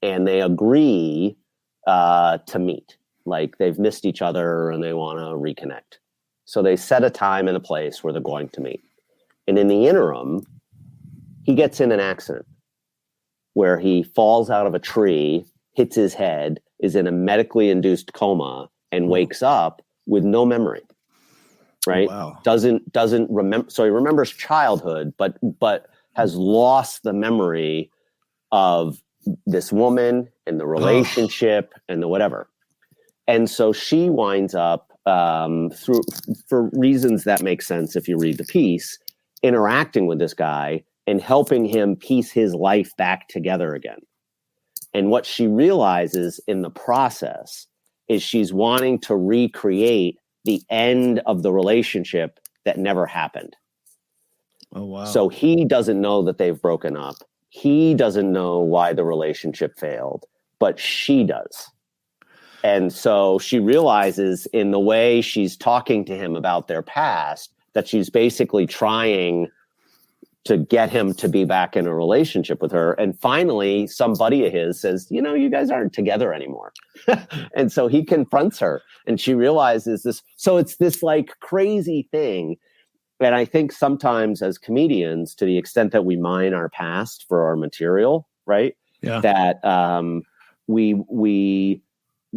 and they agree to meet. Like they've missed each other, and they want to reconnect. So they set a time and a place where they're going to meet. And in the interim, he gets in an accident where he falls out of a tree, hits his head, is in a medically induced coma, and wakes up with no memory. Right? Wow. Doesn't remember. So he remembers childhood, but has lost the memory of this woman and the relationship and the whatever. And so she winds up for reasons that make sense if you read the piece, interacting with this guy and helping him piece his life back together again. And what she realizes in the process is she's wanting to recreate the end of the relationship that never happened. Oh, wow. So he doesn't know that they've broken up. He doesn't know why the relationship failed, but she does. And so she realizes in the way she's talking to him about their past that she's basically trying to get him to be back in a relationship with her. And finally, some buddy of his says, you guys aren't together anymore. And so he confronts her and she realizes this. So it's this like crazy thing. And I think sometimes as comedians, to the extent that we mine our past for our material, right? Yeah. That we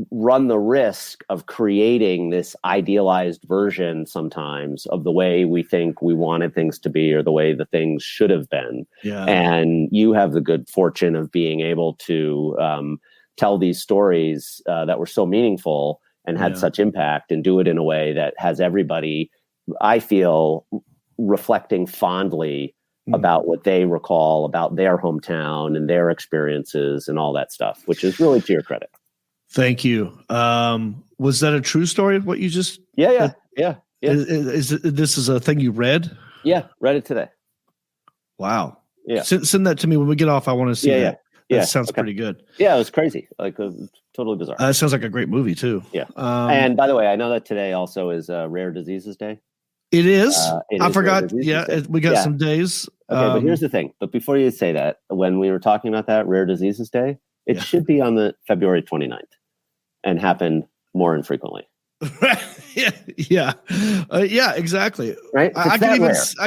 run the risk of creating this idealized version sometimes of the way we think we wanted things to be or the way the things should have been. Yeah. And you have the good fortune of being able to tell these stories that were so meaningful and had such impact, and do it in a way that has everybody, I feel, reflecting fondly about what they recall about their hometown and their experiences and all that stuff, which is really to your credit. Thank you. Was that a true story? What you just? Yeah. Is this is a thing you read? Yeah, read it today. Wow. Yeah. Send that to me when we get off. I want to see that. That sounds pretty good. Yeah, it was crazy. Like totally bizarre. It sounds like a great movie too. Yeah. And by the way, I know that today also is Rare Diseases Day. It is. I forgot. Yeah, we got some days. Okay, but here's the thing. But before you say that, when we were talking about that Rare Diseases Day, it should be on the February 29th and happen more infrequently. Yeah, exactly. Right? I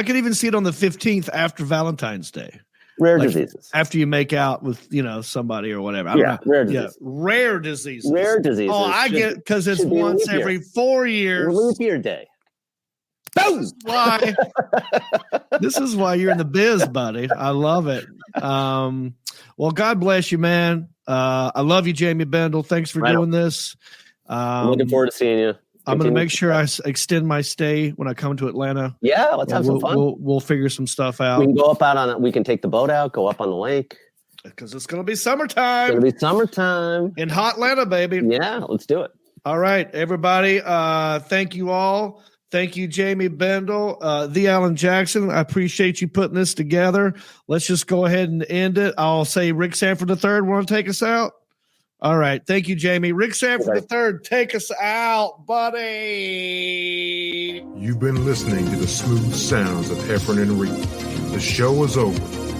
could even see it on the 15th after Valentine's Day. Rare diseases. After you make out with, somebody or whatever. I don't know. Rare diseases. Yeah, rare diseases. Rare diseases. Oh, I get, because it's once every 4 years. Leap year day. This is why you're in the biz, buddy. I love it. Well, God bless you, man. I love you, Jamie Bendall. Thanks for doing this. I'm looking forward to seeing you. I'm going to make sure I extend my stay when I come to Atlanta. Yeah, let's have some fun. We'll figure some stuff out. We can go up out on it. We can take the boat out, go up on the lake. Because it's going to be summertime. It's going to be summertime. In hot Atlanta, baby. Yeah, let's do it. All right, everybody. Thank you all. Thank you, Jamie Bendall, the Alan Jackson. I appreciate you putting this together. Let's just go ahead and end it. I'll say Rick Sanford III want to take us out. All right. Thank you, Jamie. Rick Sanford III, take us out, buddy. You've been listening to the smooth sounds of Heffron and Reep. The show is over,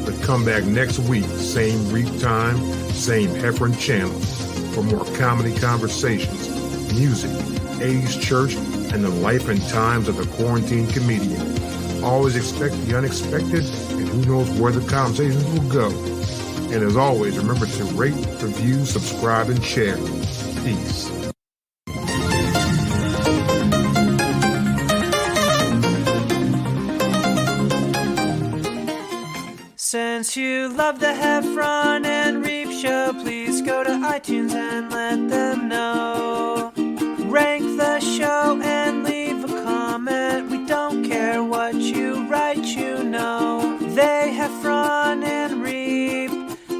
but come back next week, same Reep time, same Heffron channel, for more comedy conversations, music, 80s church, and the life and times of the quarantine comedian. Always expect the unexpected, and who knows where the conversations will go. And as always, remember to rate, review, subscribe, and share. Peace. Since you love the Heffron and Reep show, please go to iTunes and let them know. Rank the show and leave a comment. We don't care what you write, They, Heffron and Reep,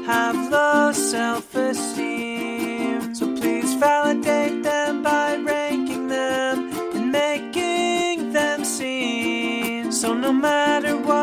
have low self-esteem. So please validate them by ranking them and making them seen. So no matter what